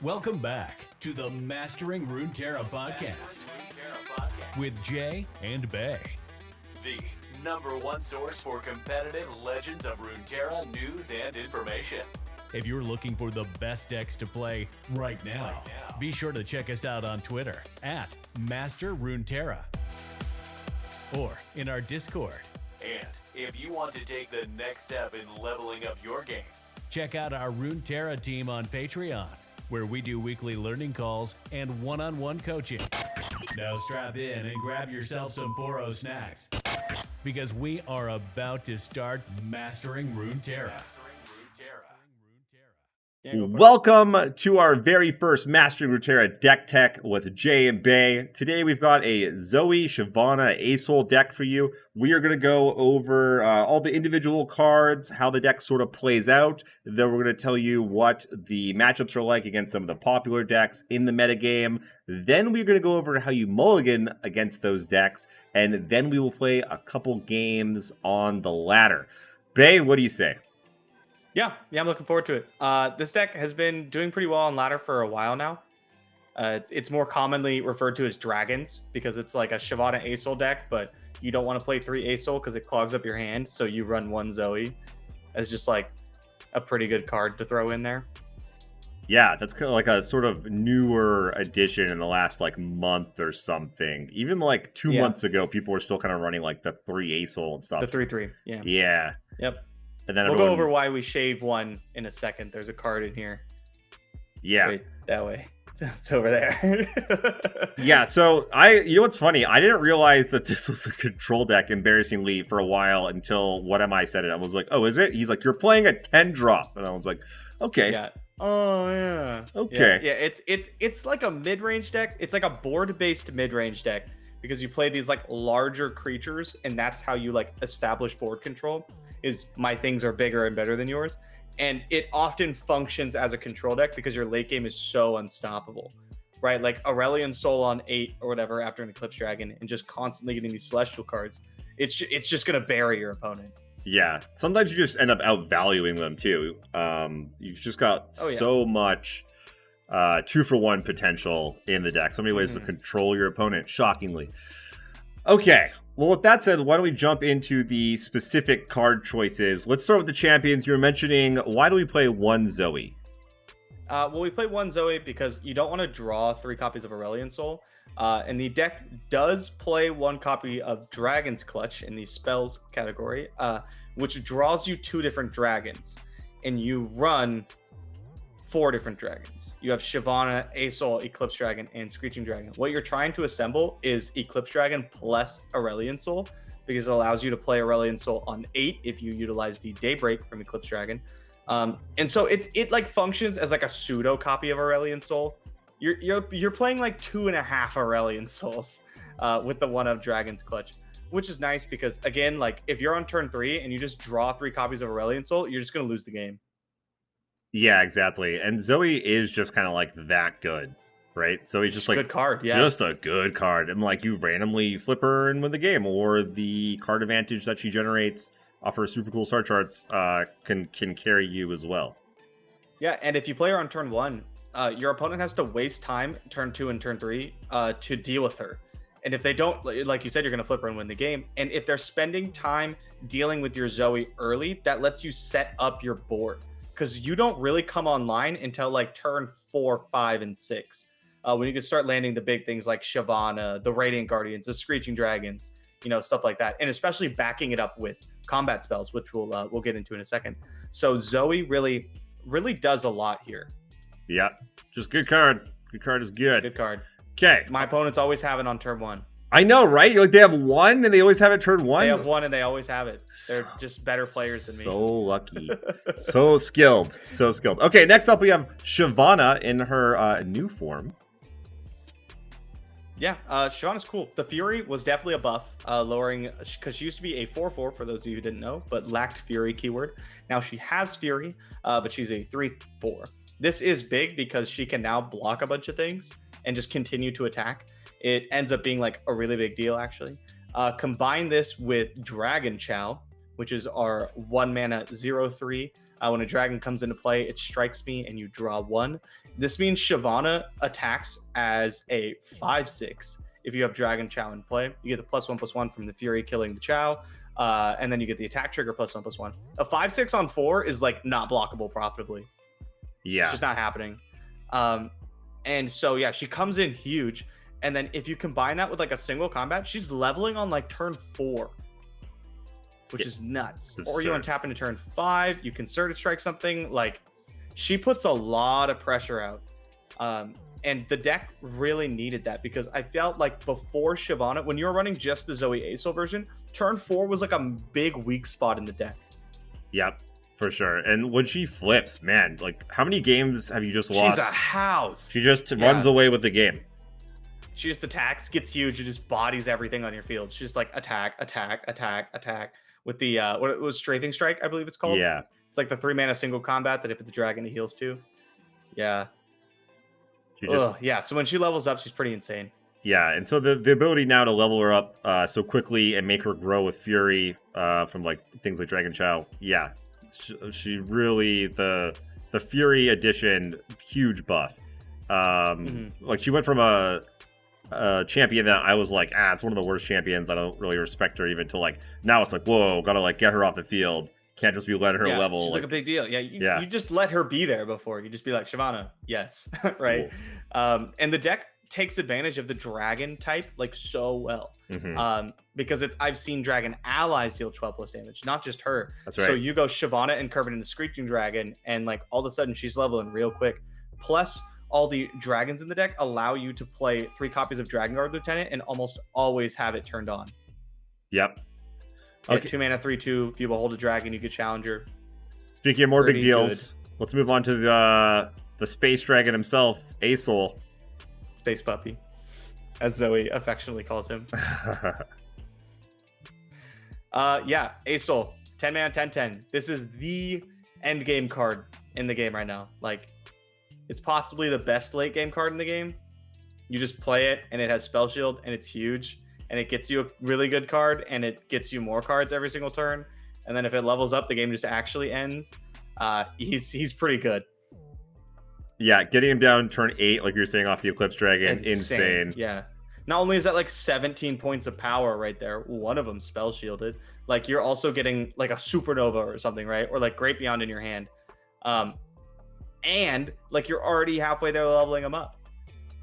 Welcome back to the Mastering Runeterra podcast with Jay and Bay, the number one source for competitive Legends of Runeterra news and information. If you're looking for the best decks to play right now, be sure to check us out on Twitter at Master Runeterra or in our Discord. And if you want to take the next step in leveling up your game, check out our Runeterra team on Patreon, where we do weekly learning calls and one-on-one coaching. Now strap in and grab yourself some Poro snacks, because we are about to start Mastering Runeterra. Welcome to our very first Mastering Runeterra deck tech with Jay and Bay. Today we've got a Zoe, Shyvana, Asol deck for you. We are going to go over all the individual cards, how the deck sort of plays out. Then we're going to tell you what the matchups are like against some of the popular decks in the metagame. Then we're going to go over how you mulligan against those decks. And then we will play a couple games on the ladder. Bay, what do you say? Yeah, I'm looking forward to it. This deck has been doing pretty well on ladder for a while now. It's more commonly referred to as dragons because it's like a Shyvana Asol deck, but you don't want to play 3 Asol because it clogs up your hand, so you run 1 Zoe as just like a pretty good card to throw in there. Yeah, that's kind of like a sort of newer addition in the last like month or something. Even like 2 months ago, people were still kind of running like the 3 Asol and stuff. The 3/3, yeah. Yeah. Yep. And then we'll go over why we shave 1 in a second. There's a card in here. Yeah. Wait, that way. It's over there. Yeah, so you know what's funny? I didn't realize that this was a control deck, embarrassingly, for a while until What Am I said it. I was like, oh, is it? He's like, you're playing a 10 drop. And I was like, okay. Yeah. Oh, yeah. Okay. Yeah, it's like a mid-range deck. It's like a board-based mid-range deck because you play these like larger creatures, and that's how you like establish board control. Is my things are bigger and better than yours, and it often functions as a control deck because your late game is so unstoppable, right? Like Aurelion Soul on 8 or whatever after an Eclipse Dragon, and just constantly getting these celestial cards. It's just gonna bury your opponent. Yeah, sometimes you just end up outvaluing them too. You've just got so much 2-for-1 potential in the deck. So many ways to control your opponent, shockingly. Okay. Well, with that said, why don't we jump into the specific card choices? Let's start with the champions. You were mentioning, why do we play 1 Zoe? Well, we play 1 Zoe because you don't want to draw 3 copies of Aurelion Soul. And the deck does play 1 copy of Dragon's Clutch in the spells category, which draws you 2 different dragons. And you run 4 different dragons. You have Shyvana, Asol, Eclipse Dragon, and Screeching Dragon. What you're trying to assemble is Eclipse Dragon plus Aurelion Soul, because it allows you to play Aurelion Soul on 8 if you utilize the Daybreak from Eclipse Dragon. And so it like functions as like a pseudo copy of Aurelion Soul. You're playing like 2.5 Aurelion Souls with the 1 of Dragon's Clutch, which is nice because again, like if you're on turn 3 and you just draw 3 copies of Aurelion Soul, you're just gonna lose the game. Yeah, exactly. And Zoe is just kind of like that good, right? So he's just like good card, yeah. Just a good card. And like you randomly flip her and win the game, or the card advantage that she generates off her super cool star charts can carry you as well. Yeah, and if you play her on turn 1, your opponent has to waste time turn 2 and turn 3 to deal with her. And if they don't, like you said, you're going to flip her and win the game. And if they're spending time dealing with your Zoe early, that lets you set up your board. Because you don't really come online until like turn 4, 5, and 6. When you can start landing the big things like Shyvana, the Radiant Guardians, the Screeching Dragons, stuff like that. And especially backing it up with combat spells, which we'll get into in a second. So Zoe really, really does a lot here. Yeah, just good card. Good card is good. Good card. Okay. My opponents always have it on turn 1. I know, right? Like they have 1 and they always have it turn 1. They have 1 and they always have it. They're just better players than me. So lucky. So skilled. So skilled. Okay, next up we have Shyvana in her new form. Yeah, Shyvana's cool. The Fury was definitely a buff, lowering, because she used to be a 4/4 for those of you who didn't know, but lacked Fury keyword. Now she has Fury, but she's a 3/4. This is big because she can now block a bunch of things and just continue to attack. It ends up being like a really big deal, actually. Combine this with Dragon Chow, which is our 1 mana 0/3. When a dragon comes into play, it strikes me and you draw 1. This means Shyvana attacks as a 5/6. If you have Dragon Chow in play, you get the +1/+1 from the Fury killing the Chow. And then you get the attack trigger +1/+1. A 5/6 on 4 is like not blockable profitably. Yeah. It's just not happening. And so, yeah, she comes in huge. And then if you combine that with like a single combat, she's leveling on like turn 4, which is nuts. Or you untap into turn 5, you can Certain Strike something. Like, she puts a lot of pressure out. And the deck really needed that because I felt like before Shyvana, when you were running just the Zoe Asol version, turn 4 was like a big weak spot in the deck. Yep, for sure. And when she flips, man, like how many games have you just lost? She's a house. She just runs away with the game. She just attacks, gets huge, and just bodies everything on your field. She's just like attack, attack, attack, attack with the what it was, Strafing Strike, I believe it's called. Yeah. It's like the 3 mana single combat that if it's a dragon, it heals to. Yeah. Yeah, so when she levels up, she's pretty insane. Yeah, and so the ability now to level her up so quickly and make her grow with Fury from like things like Dragon Chow. Yeah, she really the Fury edition, huge buff. Like she went from a champion that I was like, it's one of the worst champions. I don't really respect her even to like now it's like, whoa, gotta like get her off the field. Can't just be letting her level. She's like a big deal. You just let her be there before. You just be like, Shyvana, yes, right? Cool. And the deck takes advantage of the dragon type like so well. Because I've seen dragon allies deal 12 plus damage, not just her. That's right. So you go Shyvana and curve it into Screeching Dragon, and like all of a sudden she's leveling real quick. Plus, all the dragons in the deck allow you to play 3 copies of Dragon Guard Lieutenant and almost always have it turned on. Yep. Okay. 2 mana 3/2. If you behold a dragon, you could Challenger. Speaking of more big deals, let's move on to the space dragon himself, Asol. Space Puppy, as Zoe affectionately calls him. Yeah, Asol, 10 mana, 10/10. This is the end game card in the game right now. Like, it's possibly the best late game card in the game. You just play it, and it has Spell Shield, and it's huge. And it gets you a really good card, and it gets you more cards every single turn. And then if it levels up, the game just actually ends. He's pretty good. Yeah, getting him down turn 8, like you were saying, off the Eclipse Dragon, insane. Yeah. Not only is that like 17 points of power right there, one of them spell shielded. Like you're also getting like a Supernova or something, right? Or like Great Beyond in your hand. And like you're already halfway there leveling them up.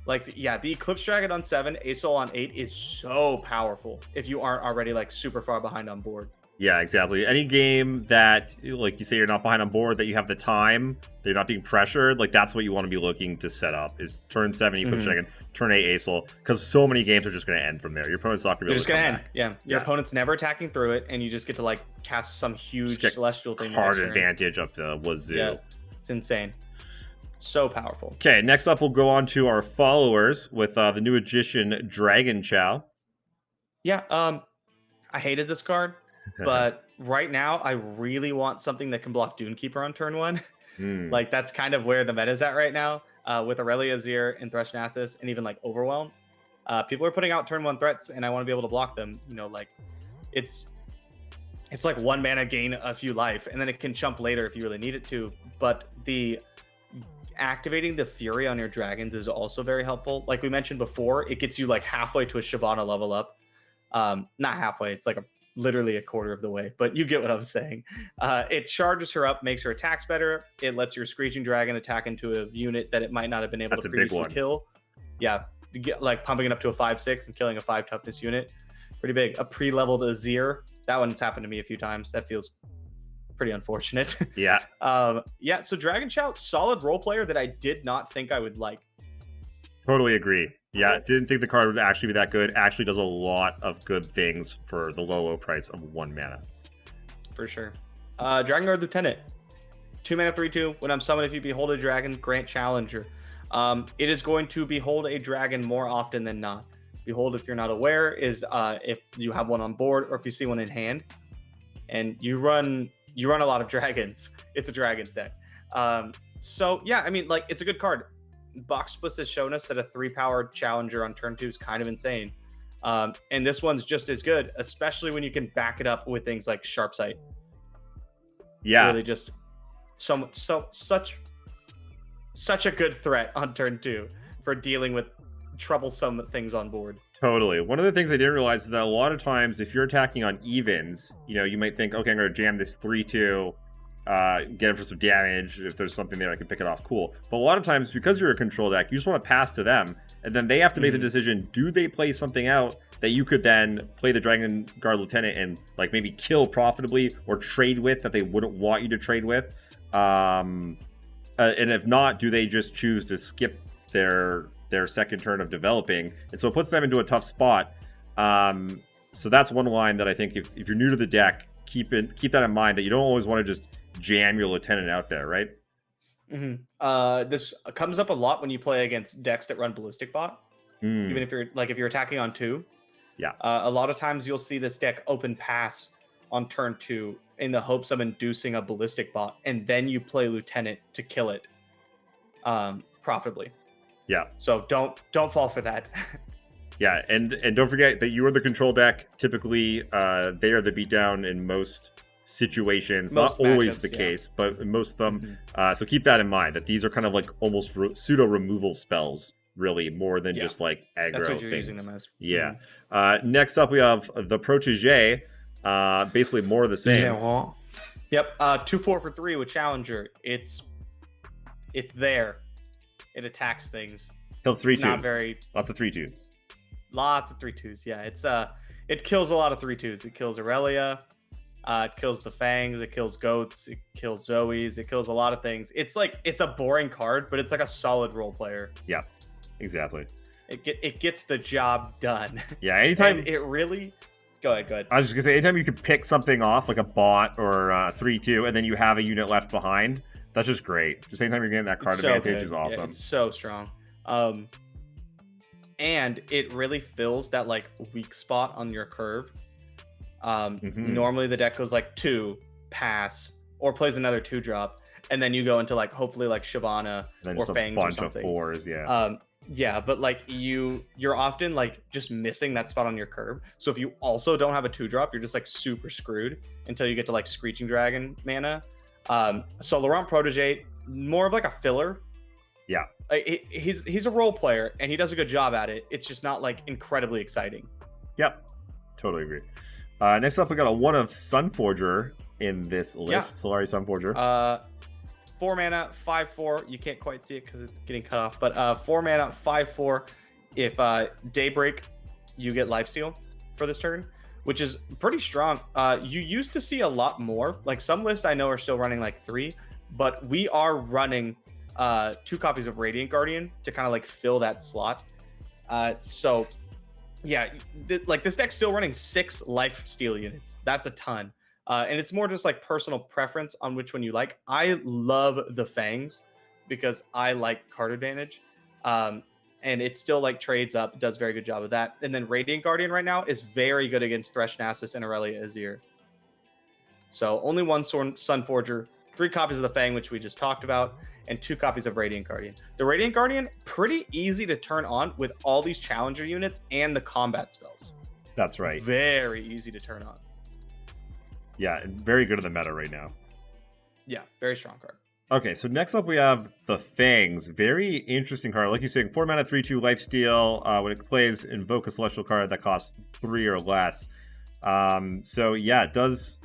Like, yeah, the Eclipse Dragon on 7, Asol on 8 is so powerful if you aren't already like super far behind on board. Yeah, exactly. Any game that, like you say, you're not behind on board, that you have the time, that you're not being pressured, like that's what you want to be looking to set up is turn 7 Eclipse Dragon, turn 8 Asol, because so many games are just going to end from there. Your opponent's not going to be able to come back. Yeah, your opponent's never attacking through it, and you just get to like cast some huge celestial thing. Card advantage up the wazoo. Yeah, it's insane. So powerful. Okay, next up we'll go on to our followers with the new Magician Dragon Chow. Yeah, I hated this card, but right now I really want something that can block Dunekeeper on turn 1. Like that's kind of where the meta's at right now with Aurelia Azir and Thresh Nasus and even like Overwhelm. People are putting out turn 1 threats, and I want to be able to block them. You know, like it's like 1 mana gain a few life, and then it can chump later if you really need it to. But the activating the Fury on your dragons is also very helpful. Like we mentioned before, it gets you like halfway to a Shyvana level up. Not halfway, it's like literally a quarter of the way, but you get what I'm saying. It charges her up, makes her attacks better. It lets your Screeching Dragon attack into a unit that it might not have been able to previously kill. Yeah, to get, like pumping it up to a 5/6 and killing a 5 toughness unit. Pretty big. A pre-leveled Azir. That one's happened to me a few times. That feels pretty unfortunate. Yeah. Yeah, so Dragon Chow, solid role player that I did not think I would like. Totally agree. Yeah, didn't think the card would actually be that good. Actually does a lot of good things for the low price of 1 mana. For sure. Dragon Guard Lieutenant. 2 mana 3/2. When I'm summoned, if you behold a dragon, grant Challenger. It is going to behold a dragon more often than not. Behold, if you're not aware, is if you have one on board or if you see one in hand. And you run a lot of dragons. It's a dragons deck. So yeah, I mean, like, it's a good card. Box Bliss has shown us that a 3-power Challenger on turn 2 is kind of insane. And this one's just as good, especially when you can back it up with things like Sharp Sight. Yeah. Really just such a good threat on turn 2 for dealing with troublesome things on board. Totally. One of the things I didn't realize is that a lot of times if you're attacking on evens, you might think, okay, I'm going to jam this 3-2, get it for some damage. If there's something there, I can pick it off. Cool. But a lot of times, because you're a control deck, you just want to pass to them, and then they have to make the decision, do they play something out that you could then play the Dragon Guard Lieutenant and like maybe kill profitably or trade with that they wouldn't want you to trade with? And if not, do they just choose to skip their second turn of developing? And so it puts them into a tough spot. So that's one line that I think if you're new to the deck, keep that in mind, that you don't always want to just jam your Lieutenant out there, right? This comes up a lot when you play against decks that run Ballistic Bot. Even if you're attacking on 2. Yeah. A lot of times you'll see this deck open pass on turn 2 in the hopes of inducing a Ballistic Bot, and then you play Lieutenant to kill it profitably. Yeah. So don't fall for that. Yeah, and don't forget that you are the control deck. Typically, they are the beatdown in most situations. Most Not always matchups, the yeah. case, but in most of them. So keep that in mind, that these are kind of like almost pseudo removal spells, really, more than just like aggro That's what you're things. using them as. Yeah. Next up, we have the Protege. Basically more of the same. Yep. 2-4 for 3 with Challenger. It's there. It attacks things. Kills 3/2s. Not very. Lots of 3/2s. Lots of 3/2s. Yeah. It kills a lot of 3/2s. It kills Aurelia. It kills the Fangs. It kills Goats. It kills Zoes. It kills a lot of things. It's a boring card, but it's like a solid role player. Yeah. Exactly. It gets the job done. Yeah. Anytime And it really. Go ahead. I was just gonna say, anytime you can pick something off, like a bot or 3/2, and then you have a unit left behind, that's just great. Just anytime you're getting that card advantage is awesome. Yeah, it's so strong. And it really fills that like weak spot on your curve. Normally the deck goes like 2, pass, or plays another 2-drop, and then you go into like hopefully like Shyvana or Fangs or something. Bunch of 4s, yeah. Yeah, but like you're often like just missing that spot on your curve. So if you also don't have a 2-drop, you're just like super screwed until you get to like Screeching Dragon mana. So Laurent Protege, more of like a filler. Yeah. He's a role player and he does a good job at it. It's just not like incredibly exciting. Yep. Totally agree. Next up, we got a 1 of Sunforger in this list. Yeah. Solari Sunforger. 4 mana, 5/4. You can't quite see it because it's getting cut off. But 4 mana, 5/4. If Daybreak, you get Lifesteal for this turn, which is pretty strong. You used to see a lot more. Like some lists I know are still running like 3, but we are running 2 copies of Radiant Guardian to kind of like fill that slot. So yeah, like this deck's still running 6 Lifesteal units. That's a ton. And it's more just like personal preference on which one you like. I love the Fangs because I like card advantage. And it still like trades up, does a very good job of that. And then Radiant Guardian right now is very good against Thresh Nasus and Aurelia Azir. So only 1 Sunforger, 3 copies of the Fang, which we just talked about, and 2 copies of Radiant Guardian. The Radiant Guardian, pretty easy to turn on with all these challenger units and the combat spells. That's right. Very easy to turn on. Yeah, very good in the meta right now. Yeah, very strong card. Okay, so next up we have the Fangs. Very interesting card. Like you're saying, 4 mana, 3/2 Lifesteal. When it plays, invoke a celestial card that costs 3 or less. So yeah, it does,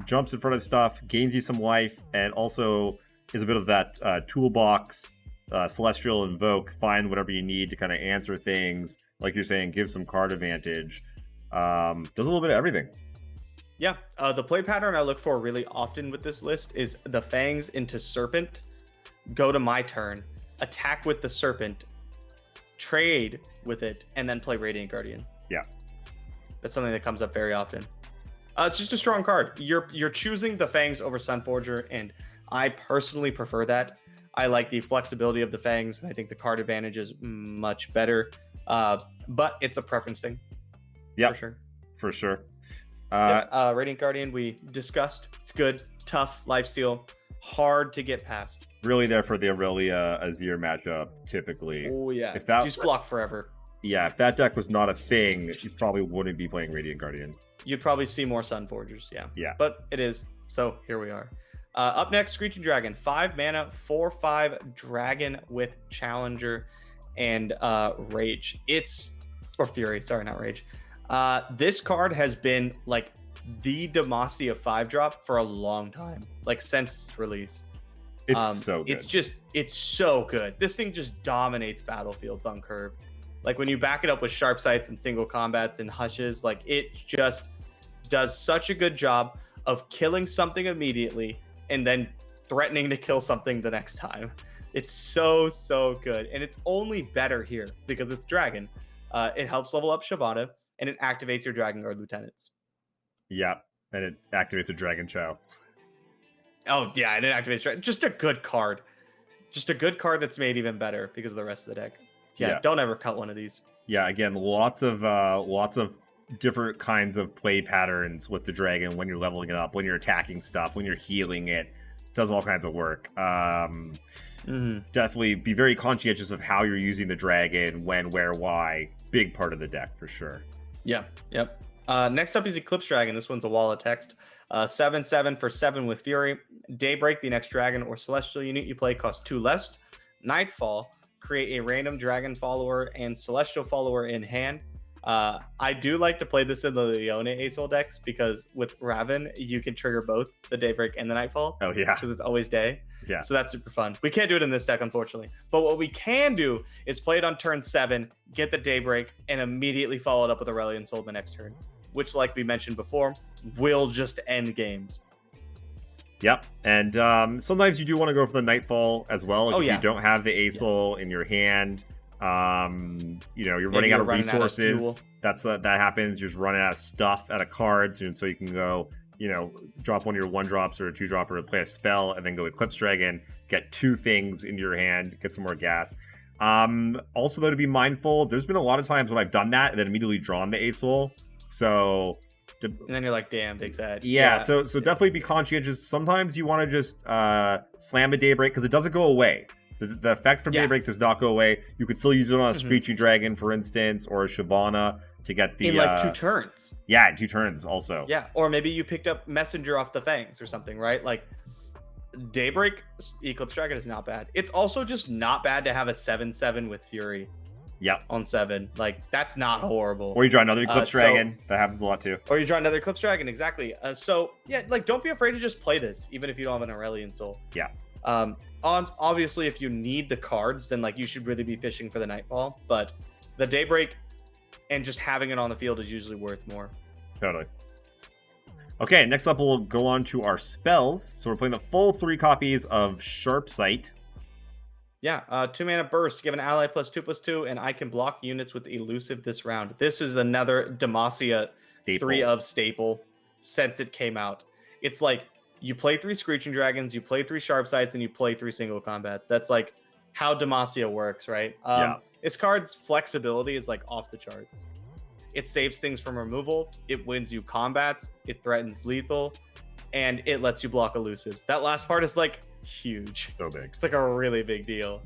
jumps in front of stuff, gains you some life, and also is a bit of that toolbox, celestial invoke, find whatever you need to kind of answer things. Like you're saying, give some card advantage. Does a little bit of everything. Yeah, the play pattern I look for really often with this list is the Fangs into Serpent, go to my turn, attack with the Serpent, trade with it, and then play Radiant Guardian. Yeah. That's something that comes up very often. It's just a strong card. You're choosing the Fangs over Sunforger, and I personally prefer that. I like the flexibility of the Fangs, and I think the card advantage is much better. But it's a preference thing. Yeah, for sure. Radiant Guardian we discussed. It's good, tough, lifesteal, hard to get past. Really there for the Aurelia Azir matchup, typically. Oh yeah, if that just block forever. Yeah, if that deck was not a thing, you probably wouldn't be playing Radiant Guardian. You'd probably see more Sun Forgers, yeah. Yeah. But it is, so here we are. Up next, Screeching Dragon, 5 mana, 4/5 dragon with Challenger and Rage. Or Fury, sorry, not Rage. This card has been like the Demacia 5-drop for a long time, like since its release. It's so good. It's so good. This thing just dominates battlefields on curve. Like when you back it up with sharp sights and single combats and hushes, like it just does such a good job of killing something immediately and then threatening to kill something the next time. It's so good, and it's only better here because it's dragon. It helps level up Shyvana, and it activates your Dragon Guard lieutenants. Yeah, and it activates a Dragon Chow. Oh yeah, and it activates just a good card. Just a good card that's made even better because of the rest of the deck. Yeah. Don't ever cut one of these. Yeah, again, lots of different kinds of play patterns with the dragon when you're leveling it up, when you're attacking stuff, when you're healing it. Does all kinds of work. Definitely be very conscientious of how you're using the dragon, when, where, why. Big part of the deck for sure. Yeah, yep. Next up is Eclipse Dragon. This one's a wall of text. 7/7 for 7 with Fury. Daybreak, the next dragon or celestial unit you play costs 2 less. Nightfall, create a random dragon follower and celestial follower in hand. I do like to play this in the Leone Asol decks because with Raven, you can trigger both the Daybreak and the Nightfall. Oh, yeah. Because it's always day. Yeah. So that's super fun. We can't do it in this deck, unfortunately. But what we can do is play it on turn 7, get the Daybreak, and immediately follow it up with Aurelion Soul the next turn, which, like we mentioned before, will just end games. Yep. And sometimes you do want to go for the Nightfall as well. If you don't have the Asol in your hand, you're running out of resources. That happens. You're just running out of stuff, out of cards, and so you can go, drop one of your 1-drops or a 2-dropper to play a spell, and then go Eclipse Dragon, get 2 things into your hand, get some more gas. Also, though, to be mindful, there's been a lot of times when I've done that and then immediately drawn the Asol. So, and then you're like, damn, big sad. Yeah, so definitely be conscientious. Sometimes you want to just slam a Daybreak because it doesn't go away. The effect from Daybreak does not go away. You could still use it on a Screeching Dragon, for instance, or a Shyvana to get the... In like 2 turns. Yeah, in 2 turns also. Yeah, or maybe you picked up Messenger off the Fangs or something, right? Like, Daybreak Eclipse Dragon is not bad. It's also just not bad to have a 7/7 with Fury. Yep. On 7. Like, that's not horrible. Or you draw another Eclipse Dragon. That happens a lot too. Or you draw another Eclipse Dragon, exactly. Don't be afraid to just play this, even if you don't have an Aurelion Soul. Yeah. Obviously, if you need the cards, then you should really be fishing for the Nightfall. But the Daybreak and just having it on the field is usually worth more. Totally. Okay, next up we'll go on to our spells. So we're playing the full 3 copies of Sharp Sight. Yeah, 2 mana burst, give an ally +2/+2, and I can block units with elusive this round. This is another Demacia 3 of staple since it came out. It's like you play 3 Screeching Dragons, you play 3 Sharp Sights, and you play 3 single combats. That's like how Demacia works, right? This card's flexibility is like off the charts. It saves things from removal, it wins you combats, it threatens lethal, and it lets you block elusives. That last part is like huge. So big. It's like a really big deal.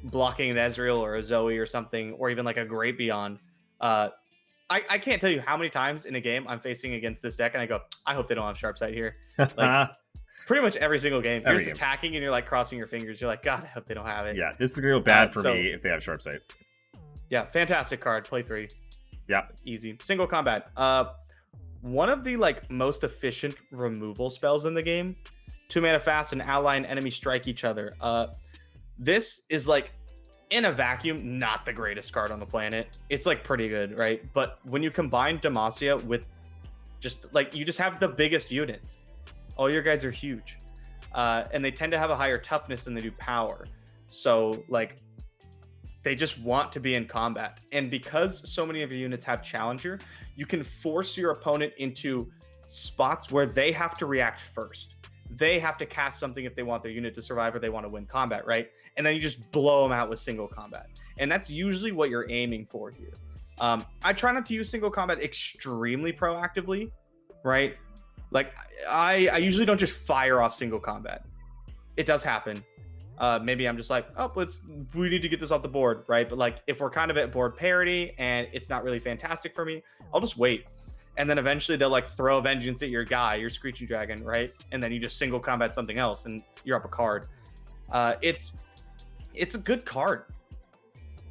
Blocking an Ezreal or a Zoe or something, or even like a Great Beyond. I can't tell you how many times in a game I'm facing against this deck and I go, I hope they don't have Sharp Sight here. Like, pretty much every single game. You're just attacking and you're like crossing your fingers. You're like, God, I hope they don't have it. Yeah, this is going to go bad for me if they have Sharp Sight. Yeah, fantastic card. Play 3. Yeah. Easy. Single combat. One of the most efficient removal spells in the game. 2 mana fast, an ally and enemy strike each other. This is in a vacuum, not the greatest card on the planet. It's pretty good, right? But when you combine Demacia with you just have the biggest units. All your guys are huge. And they tend to have a higher toughness than they do power. So they just want to be in combat. And because so many of your units have Challenger, you can force your opponent into spots where they have to react first. They have to cast something if they want their unit to survive or they want to win combat, right? And then you just blow them out with single combat. And that's usually what you're aiming for here. I try not to use single combat extremely proactively, right? I usually don't just fire off single combat. It does happen. maybe I'm just like, oh, we need to get this off the board, right? But like, if we're kind of at board parity and it's not really fantastic for me, I'll just wait. And then eventually they'll like throw a vengeance at your guy, your Screeching Dragon, right? And then you just single combat something else and you're up a card. It's a good card.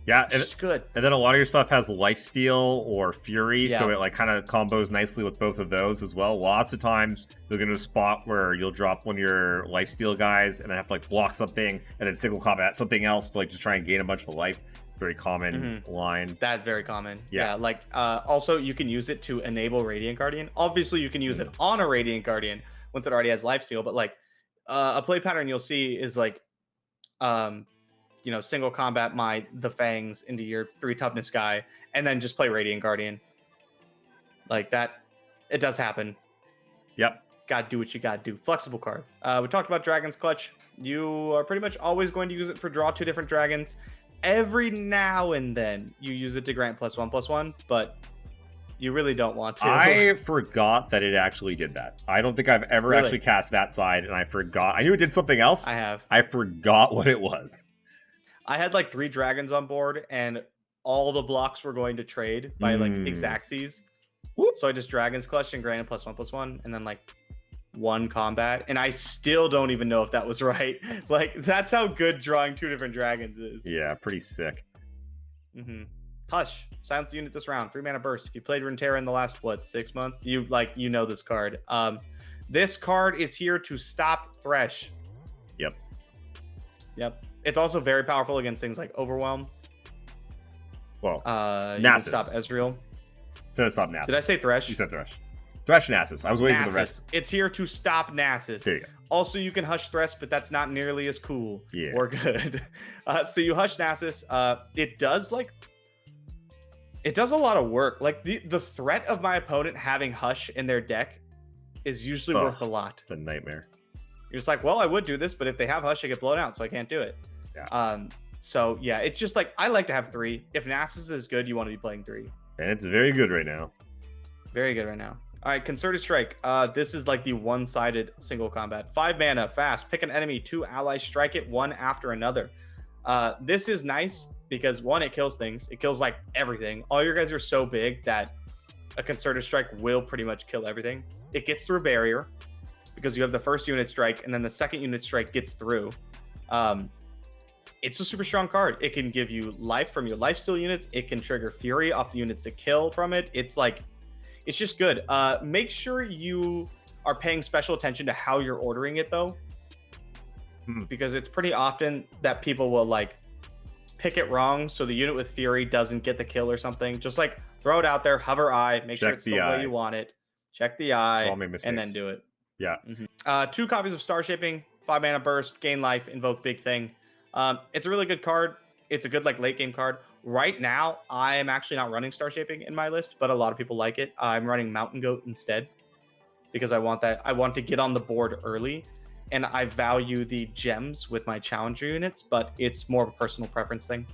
Yeah, it's good. And then a lot of your stuff has lifesteal or fury, Yeah. so it like kind of combos nicely with both of those as well. Lots of times you'll get into a spot where you'll drop one of your lifesteal guys and then have to like block something and then single combat something else to like just try and gain a bunch of life. Very common line. That's very common. Yeah. Like also you can use it to enable Radiant Guardian. Obviously you can use it on a Radiant Guardian once it already has lifesteal, but like a play pattern you'll see is like single combat the Fangs into your 3 toughness guy and then just play Radiant Guardian. Like that, it does happen. Yep. Gotta do what you gotta do. Flexible card. We talked about Dragon's Clutch. You are pretty much always going to use it for draw 2 different dragons. Every now and then you use it to grant +1/+1, but you really don't want to. I forgot that it actually did that. I don't think I've ever actually cast that side, and I forgot. I knew it did something else. I have. I forgot what it was. I had like 3 dragons on board, and all the blocks were going to trade by like Exacxes. So I just Dragon's Clutch and granted +1/+1, and then like 1 combat, and I still don't even know if that was right. Like that's how good drawing 2 different dragons is. Yeah, pretty sick. Hush, silence the unit this round. 3 mana burst. If you played Runeterra in the last 6 months, you know this card. This card is here to stop Thresh. Yep. It's also very powerful against things like Overwhelm. Well, you can stop Ezreal. So stop Nasus. Did I say Thresh? You said Thresh. Thresh Nasus. I was waiting for the rest. It's here to stop Nasus. There you go. Also, you can Hush Thresh, but that's not nearly as cool or good. So you Hush Nasus. It does a lot of work. Like the threat of my opponent having Hush in their deck is usually worth a lot. It's a nightmare. You're just like, well, I would do this, but if they have Hush, I get blown out, so I can't do it. Yeah. So yeah, it's just like I like to have 3. If Nasus is good, you want to be playing 3. And it's very good right now. Very good right now. All right, Concerted Strike. This is like the one-sided single combat. 5 mana, fast. Pick an enemy, 2 allies, strike it one after another. This is nice because 1, it kills things. It kills like everything. All your guys are so big that a Concerted Strike will pretty much kill everything. It gets through barrier because you have the first unit strike and then the second unit strike gets through. It's a super strong card. It can give you life from your lifesteal units. It can trigger fury off the units to kill from it. It's just good. Make sure you are paying special attention to how you're ordering it though, because it's pretty often that people will like pick it wrong. So the unit with fury doesn't get the kill or something. Just like throw it out there, hover eye, make sure it's the way you want it. Check the eye and then do it. Yeah. 2 copies of Star Shaping, 5 mana burst, gain life, invoke big thing. It's a really good card. It's a good like late game card. Right now, I am actually not running Star Shaping in my list, but a lot of people like it. I'm running Mountain Goat instead because I want that. I want to get on the board early, and I value the gems with my challenger units, but it's more of a personal preference thing.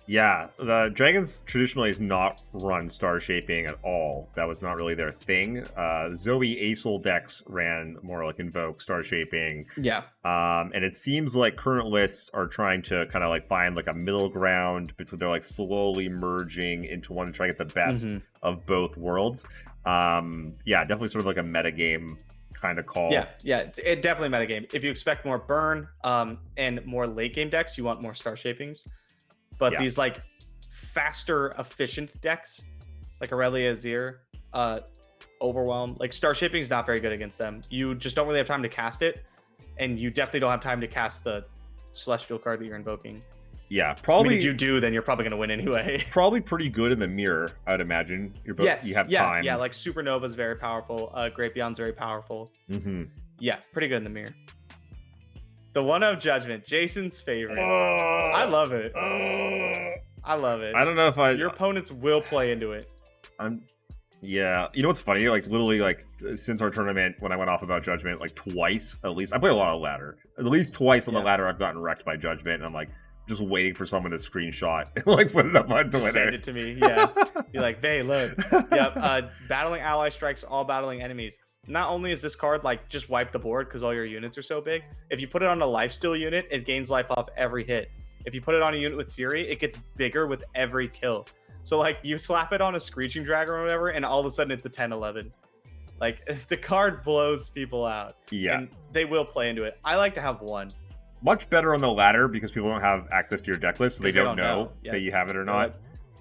Yeah, the Dragons traditionally has not run Star Shaping at all. That was not really their thing. Zoe Asol decks ran more like Invoke, Star Shaping. Yeah. And it seems like current lists are trying to kind of like find like a middle ground between they're like slowly merging into one to try to get the best of both worlds. Yeah, definitely sort of like a metagame kind of call. Yeah, it definitely metagame. If you expect more burn and more late game decks, you want more Star Shapings. But these like faster, efficient decks, like Aurelia Azir, Overwhelm, like Star Shaping is not very good against them. You just don't really have time to cast it, and you definitely don't have time to cast the Celestial card that you're invoking. Yeah, probably. I mean, if you do, then you're probably going to win anyway. Probably pretty good in the mirror, I'd imagine. You're both, you have time. Yeah, like Supernova is very powerful. Great Beyond's very powerful. Yeah, pretty good in the mirror. The One of Judgment, Jason's favorite. I love it. I love it. I don't know if Your opponents will play into it. Yeah. You know what's funny? Like, literally, like, since our tournament, when I went off about Judgment, like, twice, at least. I play a lot of ladder. At least twice on the ladder, I've gotten wrecked by Judgment, and I'm like, just waiting for someone to screenshot and, like, put it up on Twitter. Send it to me, yeah. Be like, hey, look. Yep. Battling ally strikes all battling enemies. not only is this card like just wipe the board because all your units are so big, if you put it on a lifesteal unit, it gains life off every hit. If you put it on a unit with Fury, it gets bigger with every kill. So like you slap it on a Screeching Dragon or whatever, and all of a sudden it's a 10-11. Like the card blows people out. Yeah. And they will play into it. I like to have one. Much better on the latter because people don't have access to your deck list, so they don't know Yeah. that you have it or not.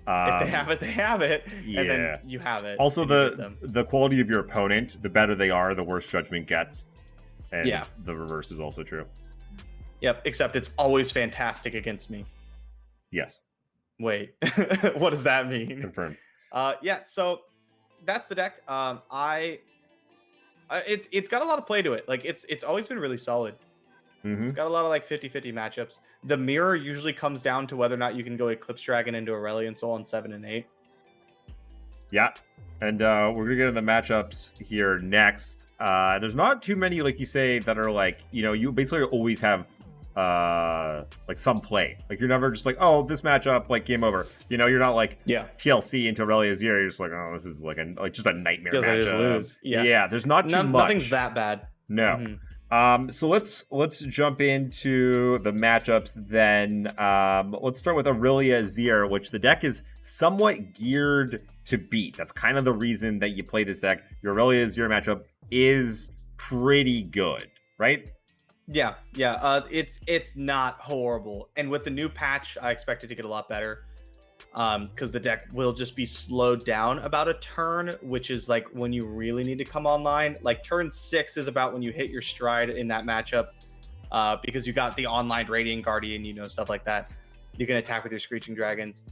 If they have it, they have it. Yeah. And then you have it. Also, the quality of your opponent, the better they are, the worse judgment gets. And Yeah. the reverse is also true. Yep, except it's always fantastic against me. Yes. Wait, what does that mean? Confirmed. Yeah, so that's the deck. It's got a lot of play to it. Like it's always been really solid. It's got a lot of like 50-50 matchups. The mirror usually comes down to whether or not you can go Eclipse Dragon into Aurelion Soul on 7 and 8. Yeah. And we're going to get into the matchups here next. There's not too many, like you say, that are like, you basically always have like some play. Like you're never just like, oh, this matchup, like game over. You're not like TLC into Aurelia Azir. You're just like, oh, this is like just a nightmare matchup. I just lose. Yeah, there's not too much. Nothing's that bad. No. So let's jump into the matchups then. Let's start with Aurelia Azir, which the deck is somewhat geared to beat. That's kind of the reason that you play this deck. Your Aurelia Azir matchup is pretty good, right? Yeah. It's not horrible. And with the new patch, I expect it to get a lot better. Because the deck will just be slowed down about a turn, which is like when you really need to come online. Like turn 6 is about when you hit your stride in that matchup, because you got the online Radiant Guardian, stuff like that. You can attack with your Screeching Dragons.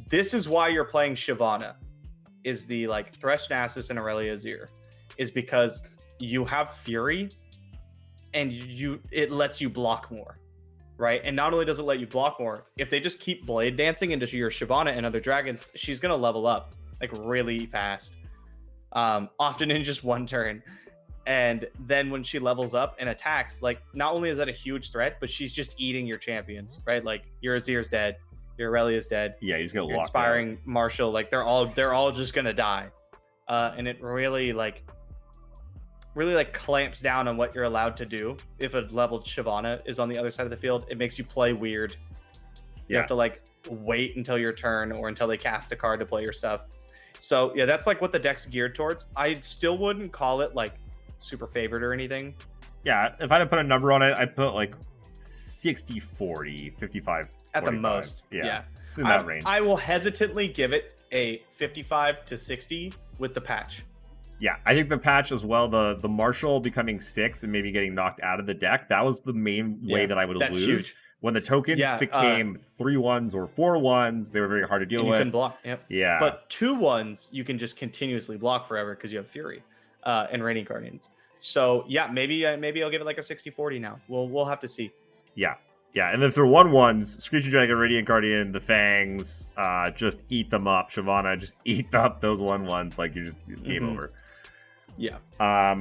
This is why you're playing Shyvana, is the like Thresh Nasus and Aurelia Azir, is because you have Fury, and it lets you block more. Right, and not only does it let you block more, if they just keep blade dancing into your Shyvana and other dragons, she's gonna level up like really fast, often in just one turn. And then when she levels up and attacks, like not only is that a huge threat, but she's just eating your champions, right? Like your Azir's dead, your Aurelia's dead. Yeah, you just get your locked Inspiring out. Marshall, like they're all just gonna die, and it really clamps down on what you're allowed to do. If a leveled Shyvana is on the other side of the field, it makes you play weird. You have to like wait until your turn or until they cast a card to play your stuff. So yeah, that's like what the deck's geared towards. I still wouldn't call it like super favored or anything. Yeah, if I had to put a number on it, I'd put like 60-40, 55 at the most. Yeah. It's in that range. I will hesitantly give it a 55-60 with the patch. Yeah, I think the patch as well, the Marshall becoming 6 and maybe getting knocked out of the deck, that was the main way that I would lose. Huge. When the tokens became 3/1s or 4/1s, they were very hard to deal with. You can block, Yeah. But 2/1s, you can just continuously block forever because you have Fury and Radiant Guardians. So yeah, maybe I'll give it like a 60-40 now. We'll have to see. Yeah. And then for 1/1s, Screeching Dragon, Radiant Guardian, the Fangs, just eat them up. Shyvana, just eat up those 1/1s like you just game over. Yeah.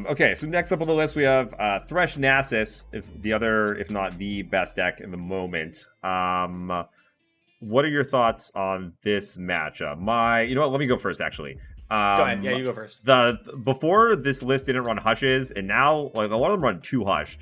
Okay, so next up on the list we have Thresh Nasus, if not the best deck in the moment. What are your thoughts on this matchup? You know what? Let me go first, actually. Go ahead. Yeah, you go first. Before this list didn't run Hushes, and now like a lot of them run 2 Hush,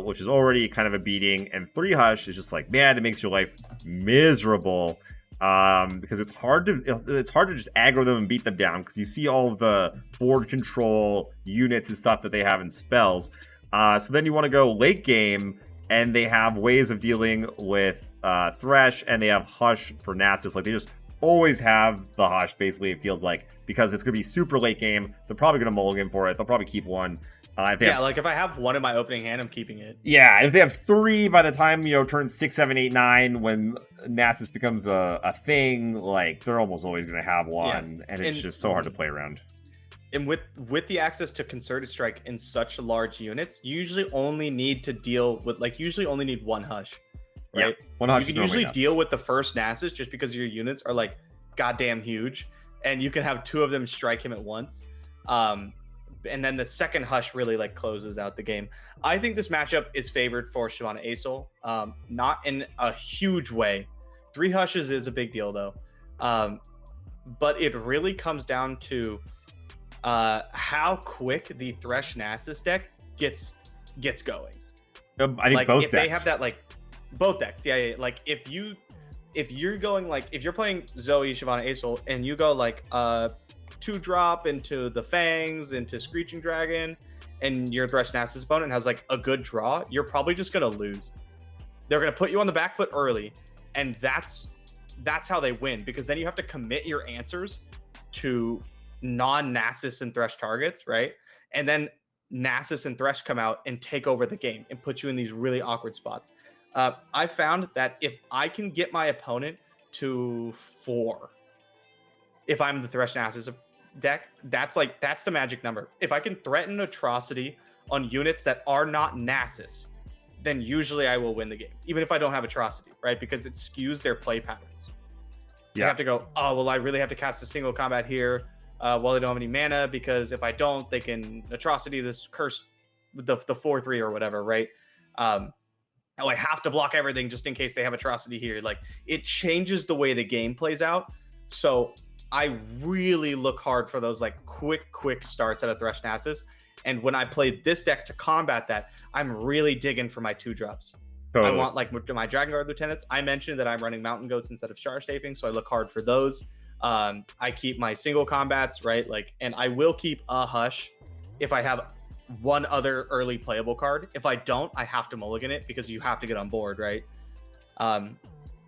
which is already kind of a beating, and 3 Hush is just like, man, it makes your life miserable. Because it's hard to just aggro them and beat them down because you see all of the board control units and stuff that they have in spells. So then you want to go late game, and they have ways of dealing with Thresh, and they have Hush for Nasus. Like they just always have the Hush. Basically, it feels like because it's gonna be super late game. They're probably gonna mulligan for it. They'll probably keep one. Like if I have 1 in my opening hand, I'm keeping it. Yeah, if they have 3 by the time turn 6, 7, 8, 9, when Nasus becomes a thing, like they're almost always going to have one, and it's just so hard to play around. And with the access to Concerted Strike in such large units, you usually only need to deal with usually only need 1 Hush, right? Yeah, 1 Hush. You can usually deal with the first Nasus just because your units are like goddamn huge, and you can have 2 of them strike him at once. And then the second Hush really closes out the game. I think this matchup is favored for Shyvana Asol, not in a huge way. 3 Hushes is a big deal though, but it really comes down to how quick the Thresh Nasus deck gets going. I think like both if decks. they have that, like both decks, yeah. Like if you're going, like if you're playing Zoe, Shyvana, Asol, and you go like 2-drop into the Fangs, into Screeching Dragon, and your Thresh Nasus opponent has like a good draw, you're probably just gonna lose. They're gonna put you on the back foot early, and that's how they win, because then you have to commit your answers to non-Nasus and Thresh targets, right? And then Nasus and Thresh come out and take over the game and put you in these really awkward spots. I found that if I can get my opponent to 4, if I'm the Thresh Nasus deck, that's the magic number. If I can threaten Atrocity on units that are not Nasus, then usually I will win the game, even if I don't have Atrocity, right? Because it skews their play patterns. You have to go, oh, well, I really have to cast a single combat here while they don't have any mana, because if I don't, they can Atrocity this curse, the 4/3 or whatever, right? Oh, I have to block everything just in case they have Atrocity here. Like, it changes the way the game plays out. So I really look hard for those like quick starts at a Thresh Nasus. And when I played this deck to combat that, I'm really digging for my 2-drops. Totally. I want like my Dragon Guard Lieutenants. I mentioned that I'm running Mountain Goats instead of Star Staping, so I look hard for those. I keep my single combats, right? Like, and I will keep a Hush if I have one other early playable card. If I don't, I have to mulligan it, because you have to get on board, right?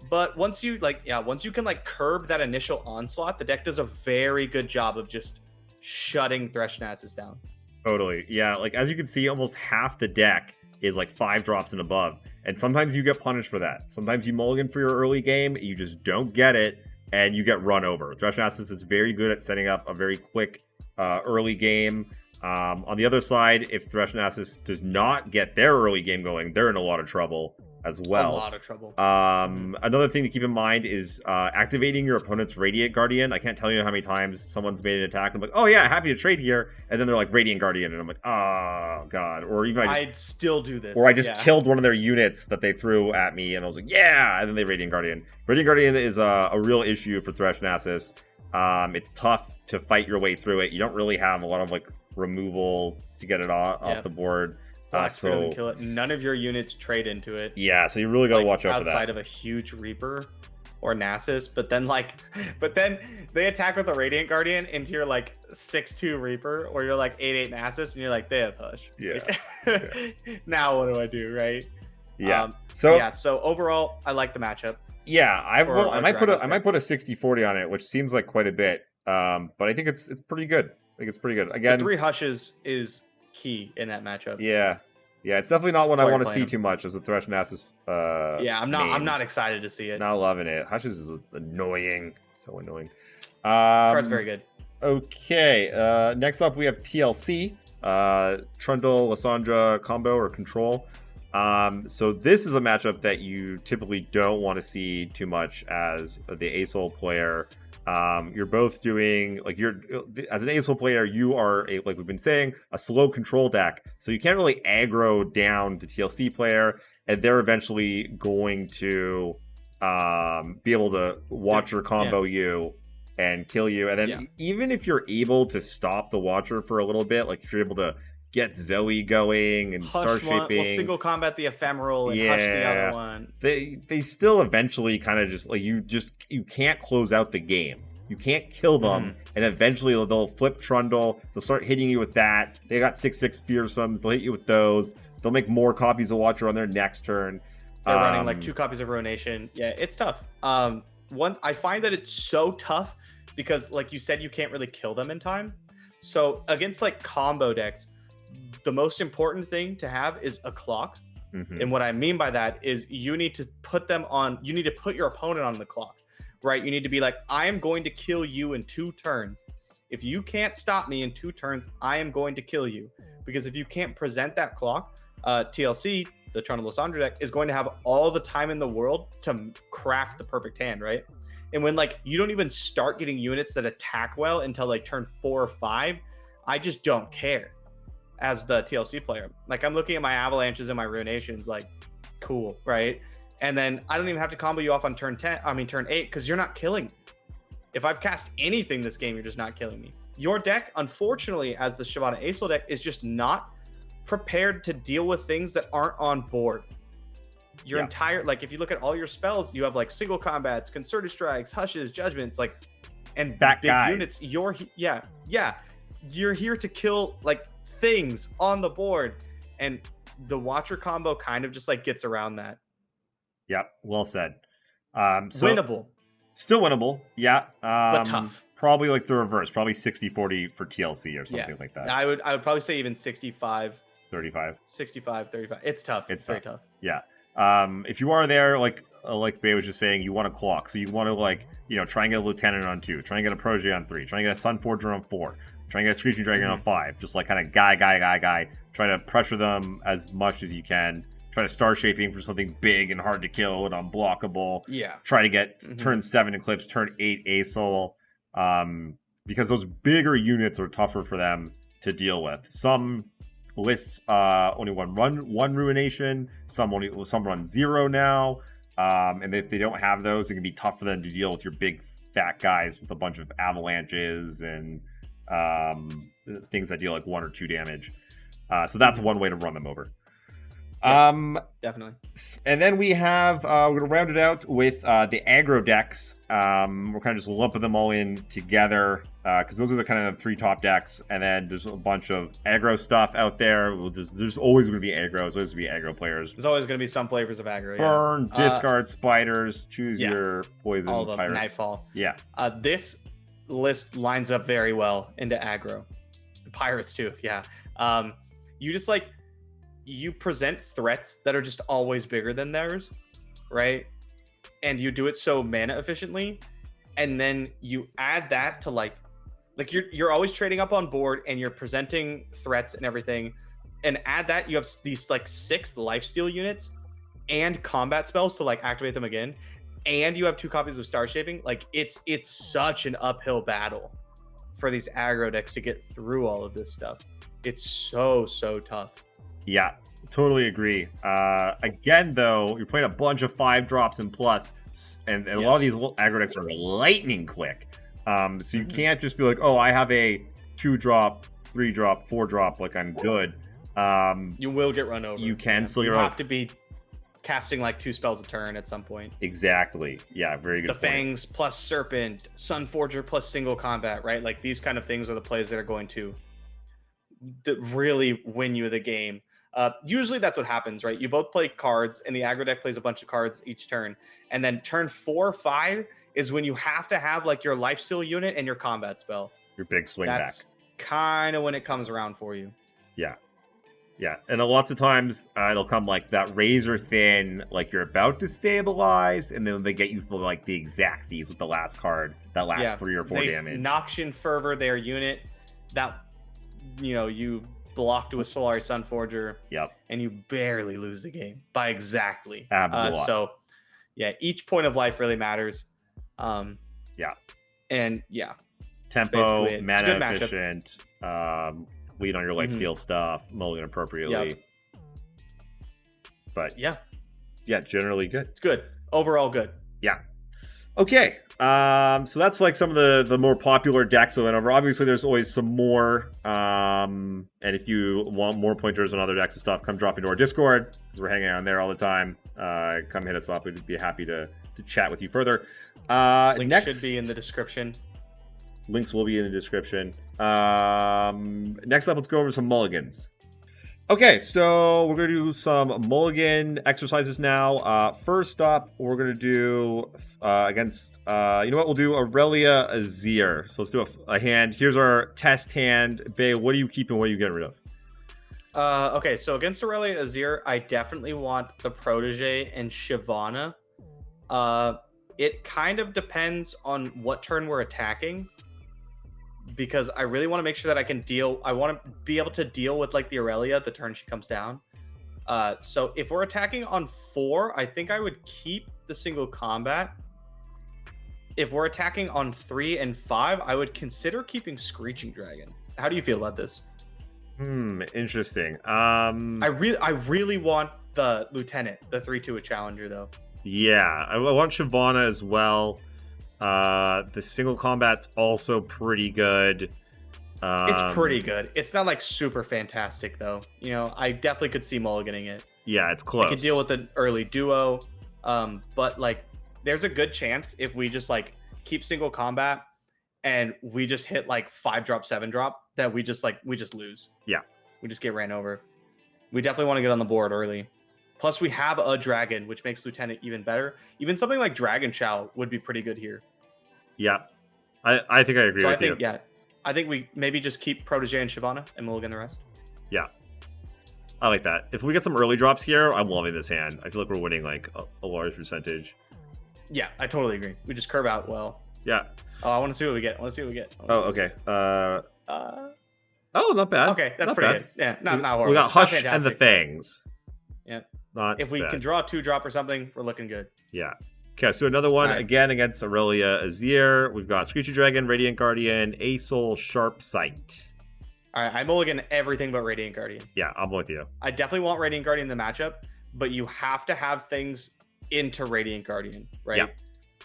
But once you can like curb that initial onslaught, the deck does a very good job of just shutting Thresh Nasus down. Totally. Yeah, like as you can see, almost half the deck is like 5 drops and above. And sometimes you get punished for that. Sometimes you mulligan for your early game, you just don't get it, and you get run over. Thresh Nasus is very good at setting up a very quick early game. On the other side, if Thresh Nasus does not get their early game going, they're in a lot of trouble as well. A lot of trouble. Another thing to keep in mind is activating your opponent's Radiant Guardian. I can't tell you how many times someone's made an attack and I'm like, oh yeah, happy to trade here, and then they're like Radiant Guardian, and I'm like, oh god. Or even I'd still do this. Or I just killed one of their units that they threw at me, and I was like, yeah, and then they Radiant Guardian. Radiant Guardian is a real issue for Thresh Nasus. It's tough to fight your way through it. You don't really have a lot of like removal to get it off the board. So doesn't kill it. None of your units trade into it. Yeah, so you really gotta watch out for that. Outside of a huge Reaper or Nasus, but then they attack with a Radiant Guardian into your like 6/2 Reaper, or you're like 8/8 Nasus, and you're like, they have Hush. Yeah. Now what do I do, right? Yeah. So overall, I like the matchup. Yeah, I might put a 60-40 on it, which seems like quite a bit. But I think it's pretty good. I think it's pretty good. Again, the 3 Hushes is key in that matchup. Yeah, it's definitely not what I want to see too much as a Thresh Nasus. I'm not excited to see it. Not loving it. Hushes is annoying, so annoying. Card's very good. Okay, next up we have TLC, Trundle Lysandra combo or control. So this is a matchup that you typically don't want to see too much as the Asol player. You're both doing as an Asol player, you are like we've been saying, a slow control deck, so you can't really aggro down the TLC player, and they're eventually going to be able to Watcher combo you and kill you. And then even if you're able to stop the Watcher for a little bit, like if you're able to get Zoe going and Star Shaping, we'll single combat the Ephemeral and Hush the other one. They still eventually kind of just like you can't close out the game. You can't kill them, and eventually they'll flip Trundle. They'll start hitting you with that. They got 6/6 Fearsomes. They'll hit you with those. They'll make more copies of Watcher on their next turn. They're running like 2 copies of Ruination. Yeah, it's tough. I find that it's so tough because, like you said, you can't really kill them in time. So against like combo decks, the most important thing to have is a clock. And what I mean by that is you need to put your opponent on the clock, right? You need to be like, I am going to kill you in 2 turns. If you can't stop me in 2 turns, I am going to kill you. Because if you can't present that clock, TLC, the Trundle Lysandra deck, is going to have all the time in the world to craft the perfect hand, right? And when like you don't even start getting units that attack well until like turn 4 or 5, I just don't care. As the TLC player, like I'm looking at my Avalanches and my Ruinations, like cool, right? And then I don't even have to combo you off on turn 8 because you're not killing me. If I've cast anything this game, you're just not killing me. your deck, unfortunately, as the Shyvana Asol deck, is just not prepared to deal with things that aren't on board. Your entire, like, if you look at all your spells, you have like single combats, concerted strikes, hushes, judgments, like, and Fat big guys. units. You're here to kill like things on the board, and the Watcher combo kind of just like gets around that. Yep, well said. So Winnable, still winnable, yeah. but tough. Probably like the reverse, probably 60-40 for TLC or something like that. I would probably say even 65, 35. 65, 35. It's tough. It's very tough. Yeah. If you are there, like Bay was just saying, you want to clock. So you want to, like, you know, try and get a Lieutenant on 2, try and get a Protege on 3, try and get a Sunforger on 4, try and get a Screeching Dragon on 5. Just like kind of guy. Try to pressure them as much as you can. Try to Star Shaping for something big and hard to kill and unblockable. Yeah. Try to get turn 7 Eclipse, turn 8 Asol. Because those bigger units are tougher for them to deal with. Some lists only one Ruination, some run 0 now, and if they don't have those, it can be tough for them to deal with your big fat guys with a bunch of avalanches and things that deal like 1 or 2 damage. So that's one way to run them over. Definitely. And then we have we're gonna round it out with the aggro decks. We're kind of just lumping them all in together because those are the kind of the 3 top decks. And then there's a bunch of aggro stuff out there. There's always going to be aggro. There's always going to be aggro players. There's always going to be some flavors of aggro. Burn, discard, spiders, choose your poison. All of them. Pirates. Nightfall. Yeah. This list lines up very well into aggro. Pirates too. Yeah. You just like, you present threats that are just always bigger than theirs, right? And you do it so mana efficiently, and then you add that to like you're always trading up on board and you're presenting threats and everything, and add that you have these like 6 lifesteal units and combat spells to like activate them again, and you have 2 copies of Star Shaping. Like it's such an uphill battle for these aggro decks to get through all of this stuff. It's so tough. Yeah, totally agree. Again, though, you're playing a bunch of 5 drops and plus, and a lot of these aggro decks are lightning quick. So you can't just be like, oh, I have a 2-drop, 3-drop, 4-drop, like I'm good. You will get run over. You can still get run run over. You have to be casting like 2 spells a turn at some point. Exactly. Yeah, very good. The Fangs plus Serpent, Sunforger plus single combat, right? Like these kind of things are the plays that are going to really win you the game. Usually that's what happens, right? You both play cards, and the aggro deck plays a bunch of cards each turn. And then turn 4 or 5 is when you have to have like your lifesteal unit and your combat spell. Your big swing That's back. Kind of when it comes around for you. Yeah. Yeah. And lots of times it'll come like that razor thin, like you're about to stabilize, and then they get you for like the exactsies with the last card, that last 3 or 4 damage. Noxian Fervor their unit that, you know, you blocked with Solari Sunforger. Yep. And you barely lose the game by exactly. So yeah, each point of life really matters. Yeah. And yeah. Tempo, mana efficient, lead on your lifesteal stuff, mulligan appropriately. Yep. But yeah, generally good. It's good. Overall good. Yeah. Okay. So that's like some of the more popular decks that went over. Obviously, there's always some more. And if you want more pointers on other decks and stuff, come drop into our Discord, because we're hanging out there all the time. Come hit us up. We'd be happy to chat with you further. Links should be in the description. Links will be in the description. Next up, let's go over some mulligans. Okay, so we're going to do some mulligan exercises now. First up, we're going to do against, you know what, we'll do Aurelia Azir. So let's do a hand. Here's our test hand. Bay, what are you keeping? What are you getting rid of? Okay, so against Aurelia Azir, I definitely want the Protege and Shyvana. It kind of depends on what turn we're attacking, because I really want to make sure that I want to be able to deal with like the Aurelia the turn she comes down. So if we're attacking on 4, I think I would keep the single combat. If we're attacking on 3 and 5, I would consider keeping Screeching Dragon. How do you feel about this? Interesting. I really want the Lieutenant, the 3/2 Challenger though. Yeah, I want Shyvana as well. The single combat's also pretty good. It's pretty good. It's not like super fantastic though. You know, I definitely could see mulliganing it. Yeah, it's close. I could deal with an early duo, but like, there's a good chance if we just like keep single combat and we just hit like 5-drop, 7-drop that we just lose. Yeah, we just get ran over. We definitely want to get on the board early. Plus, we have a dragon, which makes Lieutenant even better. Even something like Dragon Chow would be pretty good here. Yeah, I think I agree with you. Yeah, I think we maybe just keep Protege and Shyvana and mulligan the rest. Yeah, I like that. If we get some early drops here, I'm loving this hand. I feel like we're winning like a large percentage. Yeah, I totally agree. We just curve out well. Yeah. Oh, I want to see what we get. Oh, okay. Oh, not bad. Okay, that's not pretty bad. good. Yeah, not horrible. We got Hush and the Fangs. Yeah. Not if we bad. can draw a 2-drop or something, we're looking good. Yeah. Okay, so another one again against Aurelia Azir. We've got Screechy Dragon, Radiant Guardian, Asol, Sharp Sight. All right, I mulligan everything but Radiant Guardian. Yeah, I'm with you. I definitely want Radiant Guardian in the matchup, but you have to have things into Radiant Guardian, right? Yeah.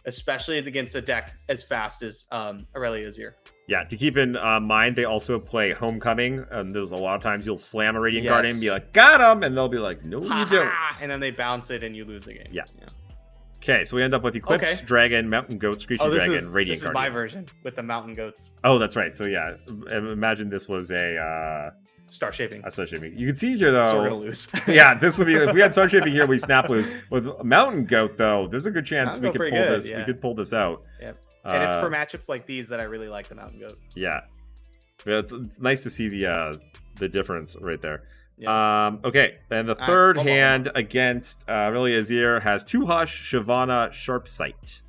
Especially against a deck as fast as Aurelia Azir. Yeah, to keep in mind, they also play Homecoming, and there's a lot of times you'll slam a Radiant Guardian and be like, got him! And they'll be like, no, you don't. And then they bounce it and you lose the game. Yeah. Okay, so we end up with Eclipse, Dragon, Mountain Goat, Screechy Dragon, Radiant Guardian. This is my version with the Mountain Goats. Oh, that's right. So yeah, imagine this was a... Star Shaping. Star Shaping. You can see here, though... So we're going to lose. Yeah, this would be... If we had Star Shaping here, we snap lose. With Mountain Goat, though, there's a good chance we could pull this. Yeah. We could pull this out. Yep. And it's for matchups like these that I really like the Mountain Goat. Yeah. It's nice to see the difference right there. Yeah. Okay, and the third hand against Aurelia Azir has 2 Hush, Shyvana, Sharp Sight.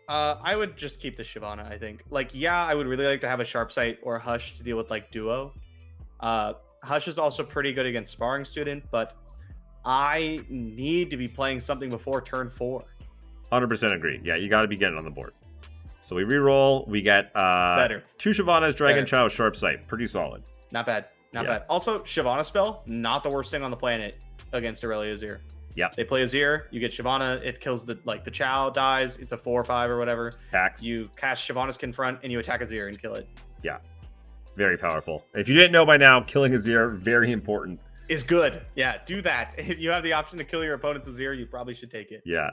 I would just keep the Shyvana, I think. Like, yeah, I would really like to have a Sharp Sight or a Hush to deal with, like, duo. Hush is also pretty good against Sparring Student, but I need to be playing something before turn 4. 100% agree. Yeah, you got to be getting on the board. So we re-roll. We get better 2 Shyvanas, Dragon Chow, Sharp Sight. Pretty solid. Not bad. Not bad. Also, Shyvana spell, not the worst thing on the planet against Aurelia Azir. Yeah. They play Azir, you get Shyvana, it kills the Chow dies, it's a 4/5 or whatever. Tax. You cast Shyvana's Confront and you attack Azir and kill it. Yeah. Very powerful. If you didn't know by now, killing Azir, very important. Is good. Yeah, do that. If you have the option to kill your opponent's Azir, you probably should take it. Yeah.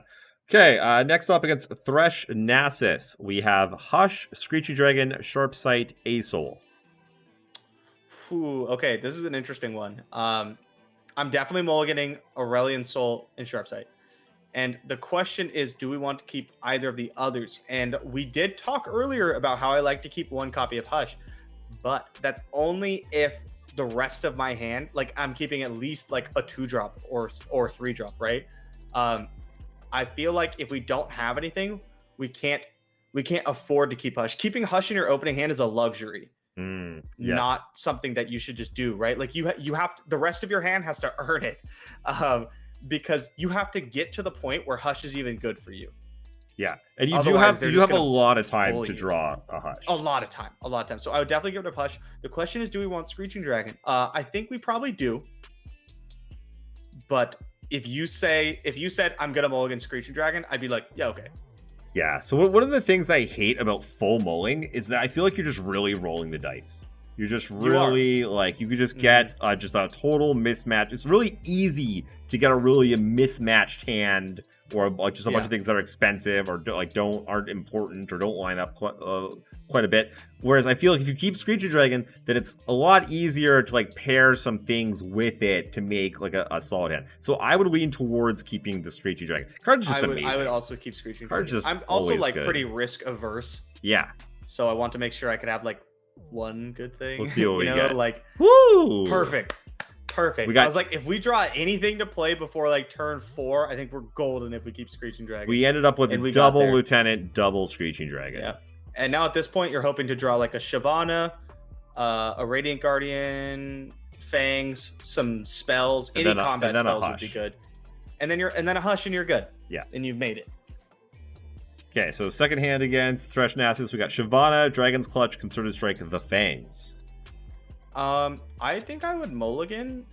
Okay, next up against Thresh Nasus, we have Hush, Screechy Dragon, Sharp Sight, Asol. Ooh, okay, this is an interesting one. I'm definitely mulliganing Aurelian Soul and Sharp Sight. And the question is, do we want to keep either of the others? And we did talk earlier about how I like to keep 1 copy of Hush, but that's only if the rest of my hand, like I'm keeping at least like a 2-drop or 3-drop, right? I feel like if we don't have anything, we can't afford to keep Hush. Keeping Hush in your opening hand is a luxury. Yes. Not something that you should just do, right? Like you have the rest of your hand has to earn it, because you have to get to the point where Hush is even good for you. Yeah, and you do have a lot of time to draw a Hush. A lot of time. So I would definitely give it a Hush. The question is, do we want Screeching Dragon? I think we probably do. But if you said I'm gonna mulligan Screeching Dragon, I'd be like, yeah, okay. Yeah, so one of the things that I hate about full mulling is that I feel like you're just really rolling the dice. You're just really, you could just get just a total mismatch. It's really easy to get a really mismatched hand or just a bunch of things that are expensive or aren't important or don't line up quite a bit. Whereas I feel like if you keep Screechy Dragon, then it's a lot easier to pair some things with it to make a solid hand. So I would lean towards keeping the Screechy Dragon. Card's just amazing. I would also keep Screeching Dragon. Just I'm also good. Pretty risk averse. Yeah. So I want to make sure I could have one good thing. Let's see what we get. Woo! Perfect. I was like, if we draw anything to play before turn 4, I think we're golden if we keep Screeching Dragon. We ended up with double Lieutenant, double Screeching Dragon. Yeah. And now at this point, you're hoping to draw a Shyvana, a Radiant Guardian, Fangs, some spells, any combat spells would be good. And then a Hush and you're good. Yeah. And you've made it. Okay, so second hand against Thresh Nasus, we got Shyvana, Dragon's Clutch, Concerted Strike, the Fangs. I think I would mulligan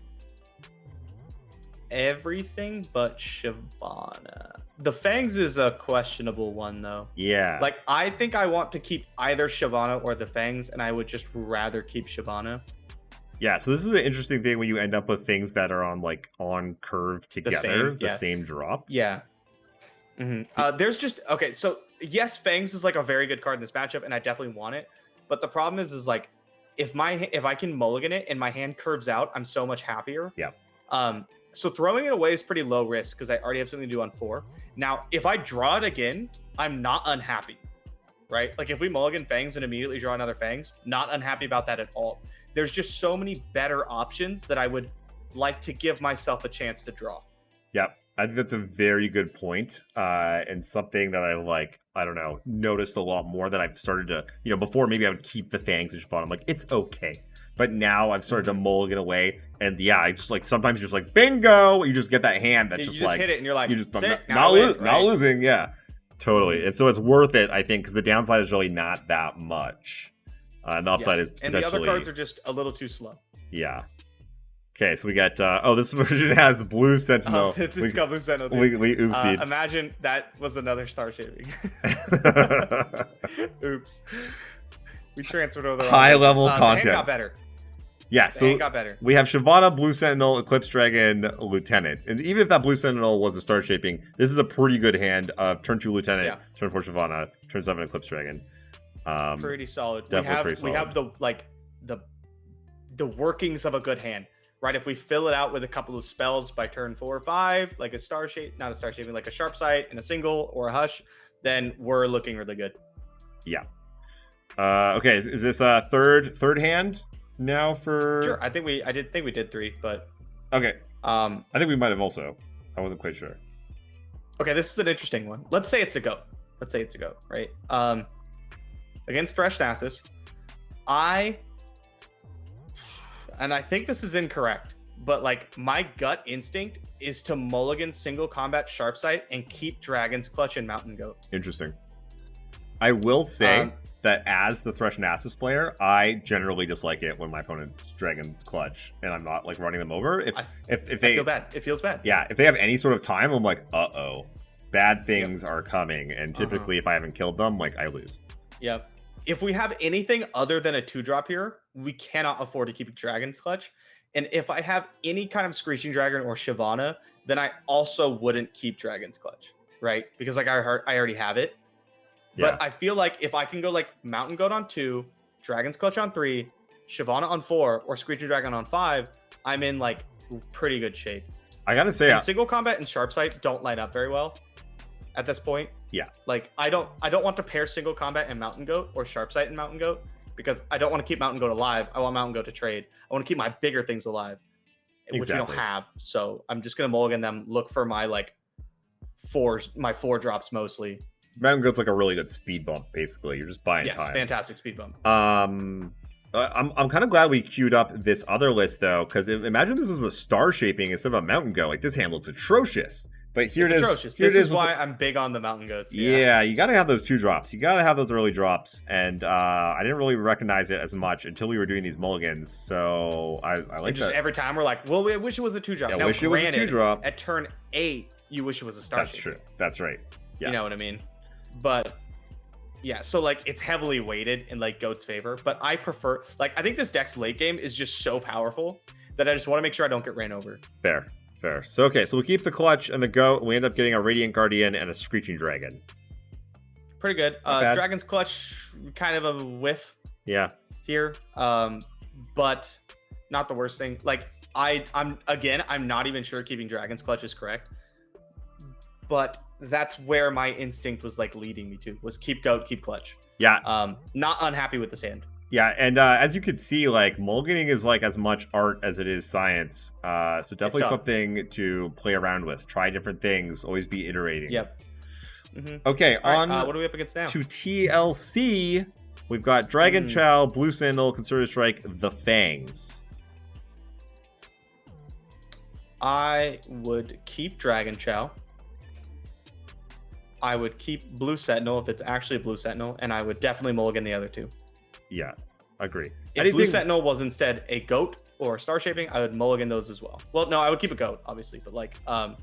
everything but Shyvana. The Fangs is a questionable one, though. Yeah. Like, I think I want to keep either Shyvana or the Fangs, and I would just rather keep Shyvana. Yeah, so this is an interesting thing when you end up with things that are on curve together, the same drop. Yeah. There's just okay. So yes, Fangs is like a very good card in this matchup, and I definitely want it. But the problem is like if I can mulligan it and my hand curves out, I'm so much happier. Yeah. So throwing it away is pretty low risk because I already have something to do on 4. Now, if I draw it again, I'm not unhappy, right? Like if we mulligan Fangs and immediately draw another Fangs, not unhappy about that at all. There's just so many better options that I would like to give myself a chance to draw. Yep. I think that's a very good point, and something that I don't know, noticed a lot more that I've started to, before maybe I would keep the Fangs and Shyvana. I'm like, it's okay. But now I've started to mulligan away, and yeah, I just like, sometimes you're just like, bingo! You just get that hand that's just hit it, and you're like, you just sick, not losing, yeah. Totally. And so it's worth it, I think, because the downside is really not that much. And the upside is potentially... And the other cards are just a little too slow. Yeah. Okay, so we got... this version has Blue Sentinel. It's got Blue Sentinel. We oopsied. Imagine that was another star shaping. Oops. We transferred over the high-level content. The hand got better. Yeah, so hand got better. We have Shyvana, Blue Sentinel, Eclipse Dragon, Lieutenant. And even if that Blue Sentinel was a star shaping, this is a pretty good hand of turn 2 Lieutenant, turn 4 Shyvana, turn 7 Eclipse Dragon. Pretty solid. Definitely we have the workings of a good hand, right? If we fill it out with a couple of spells by turn 4 or 5, like a star shape, not a star shaping, like a sharp sight and a single or a hush, then we're looking really good. Yeah. Okay, is this a third hand now for? Sure. I think we did 3, but okay. I think we might have also. I wasn't quite sure. Okay, this is an interesting one. Let's say it's a go. Right? Against Thresh Nasus, I think this is incorrect, but like my gut instinct is to mulligan single combat sharp sight and keep Dragon's Clutch and Mountain Goat. Interesting. I will say that as the Thresh Nasus player, I generally dislike it when my opponent's Dragon's Clutch and I'm not like running them over. If they I feel bad. It feels bad. Yeah, if they have any sort of time, I'm like, uh-oh. Bad things are coming, and typically if I haven't killed them, like I lose. Yep. If we have anything other than a 2-drop here, we cannot afford to keep a Dragon's Clutch. And if I have any kind of Screeching Dragon or Shyvana, then I also wouldn't keep Dragon's Clutch, right? Because like I already have it. Yeah. But I feel like if I can go like Mountain Goat on 2, Dragon's Clutch on 3, Shyvana on 4, or Screeching Dragon on 5, I'm in like pretty good shape. I gotta say, single combat and sharp sight don't line up very well at this point. Yeah. Like I don't want to pair single combat and Mountain Goat or sharp sight and Mountain Goat because I don't want to keep Mountain Goat alive. I want Mountain Goat to trade. I want to keep my bigger things alive, which we don't have. So I'm just gonna mulligan them. Look for my like 4 drops mostly. Mountain Goat's like a really good speed bump. Basically, you're just buying time. Yes, fantastic speed bump. I'm kind of glad we queued up this other list though, because imagine this was a star shaping instead of a Mountain Goat. Like this hand looks atrocious. But here it is. Atrocious. This is why I'm big on the Mountain Goats. Yeah, you got to have those 2 drops. You got to have those early drops. And I didn't really recognize it as much until we were doing these mulligans. So I like just that. Every time we're like, well, we wish it was a 2-drop. Yeah, now, wish it was a 2-drop. At turn 8, you wish it was a star. That's true. That's right. Yeah. You know what I mean? But yeah, so like it's heavily weighted in like Goat's favor. But I prefer, like, I think this deck's late game is just so powerful that I just want to make sure I don't get ran over. Fair. So okay, so we keep the Clutch and the Goat. We end up getting a Radiant Guardian and a Screeching Dragon. Pretty good. Dragon's Clutch, kind of a whiff. Yeah. Here, but not the worst thing. Like I'm not even sure keeping Dragon's Clutch is correct, but that's where my instinct was like leading me to was keep Goat, keep Clutch. Yeah. Not unhappy with this hand. Yeah, and as you could see, like, mulliganing is like as much art as it is science. So definitely something to play around with. Try different things. Always be iterating. Yep. Okay, on what are we up against now? To TLC, we've got Dragon Chow, Blue Sandal, Concerted Strike, the Fangs. I would keep Dragon Chow. I would keep Blue Sentinel if it's actually a Blue Sentinel, and I would definitely mulligan the other 2. Yeah. Agree. If Blue Sentinel was instead a goat or a star shaping, I would mulligan those as well. Well, no, I would keep a goat, obviously, but like a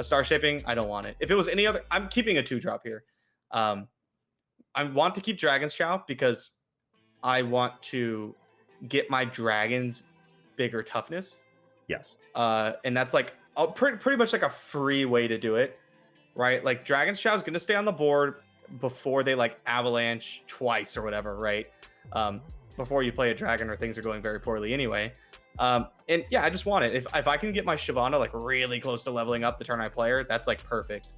star shaping, I don't want it. If it was any other, I'm keeping a 2-drop here. I want to keep Dragon's Chow because I want to get my dragons bigger toughness. Yes. And that's like pretty much like a free way to do it, right? Like Dragon's Chow is going to stay on the board before they like avalanche twice or whatever, right? Before you play a dragon or things are going very poorly anyway. And yeah, I just want it. If I can get my Shyvana like really close to leveling up the turn I play her, that's like perfect.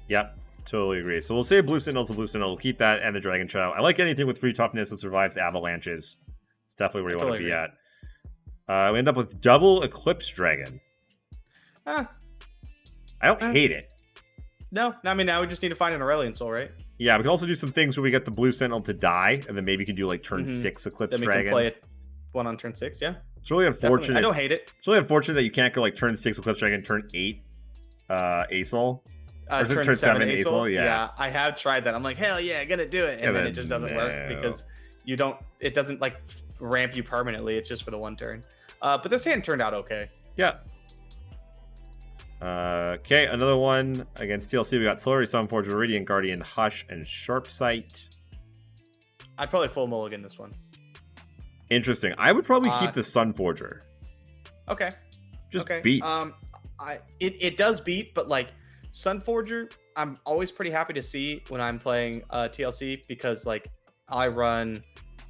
Yep, totally agree. So we'll say Blue Sentinel's a Blue Sentinel. We'll keep that and the Dragon Chow. I like anything with free toughness that survives avalanches. It's definitely where you want to be at. We end up with double Eclipse Dragon. I don't hate it. No, I mean, now we just need to find an Aurelion Soul, right? Yeah, we can also do some things where we get the Blue Sentinel to die, and then maybe we can do like turn 6 Eclipse then we Dragon. Can play it one on turn 6, yeah. It's really unfortunate. Definitely. I don't hate it. It's really unfortunate that you can't go like turn 6 Eclipse Dragon, turn 8 Asol. Or turn 7 Asol. Yeah, I have tried that. I'm like, hell yeah, gonna do it, and then it just doesn't work because it doesn't like ramp you permanently. It's just for the one turn. But this hand turned out okay. Yeah. Okay, another one against TLC. We got Solary Sunforger, Radiant Guardian, Hush, and Sharp Sight. I'd probably full mulligan this one. Interesting. I would probably keep the Sunforger. Okay. Just beats. It does beat, but like Sunforger, I'm always pretty happy to see when I'm playing TLC because like I run,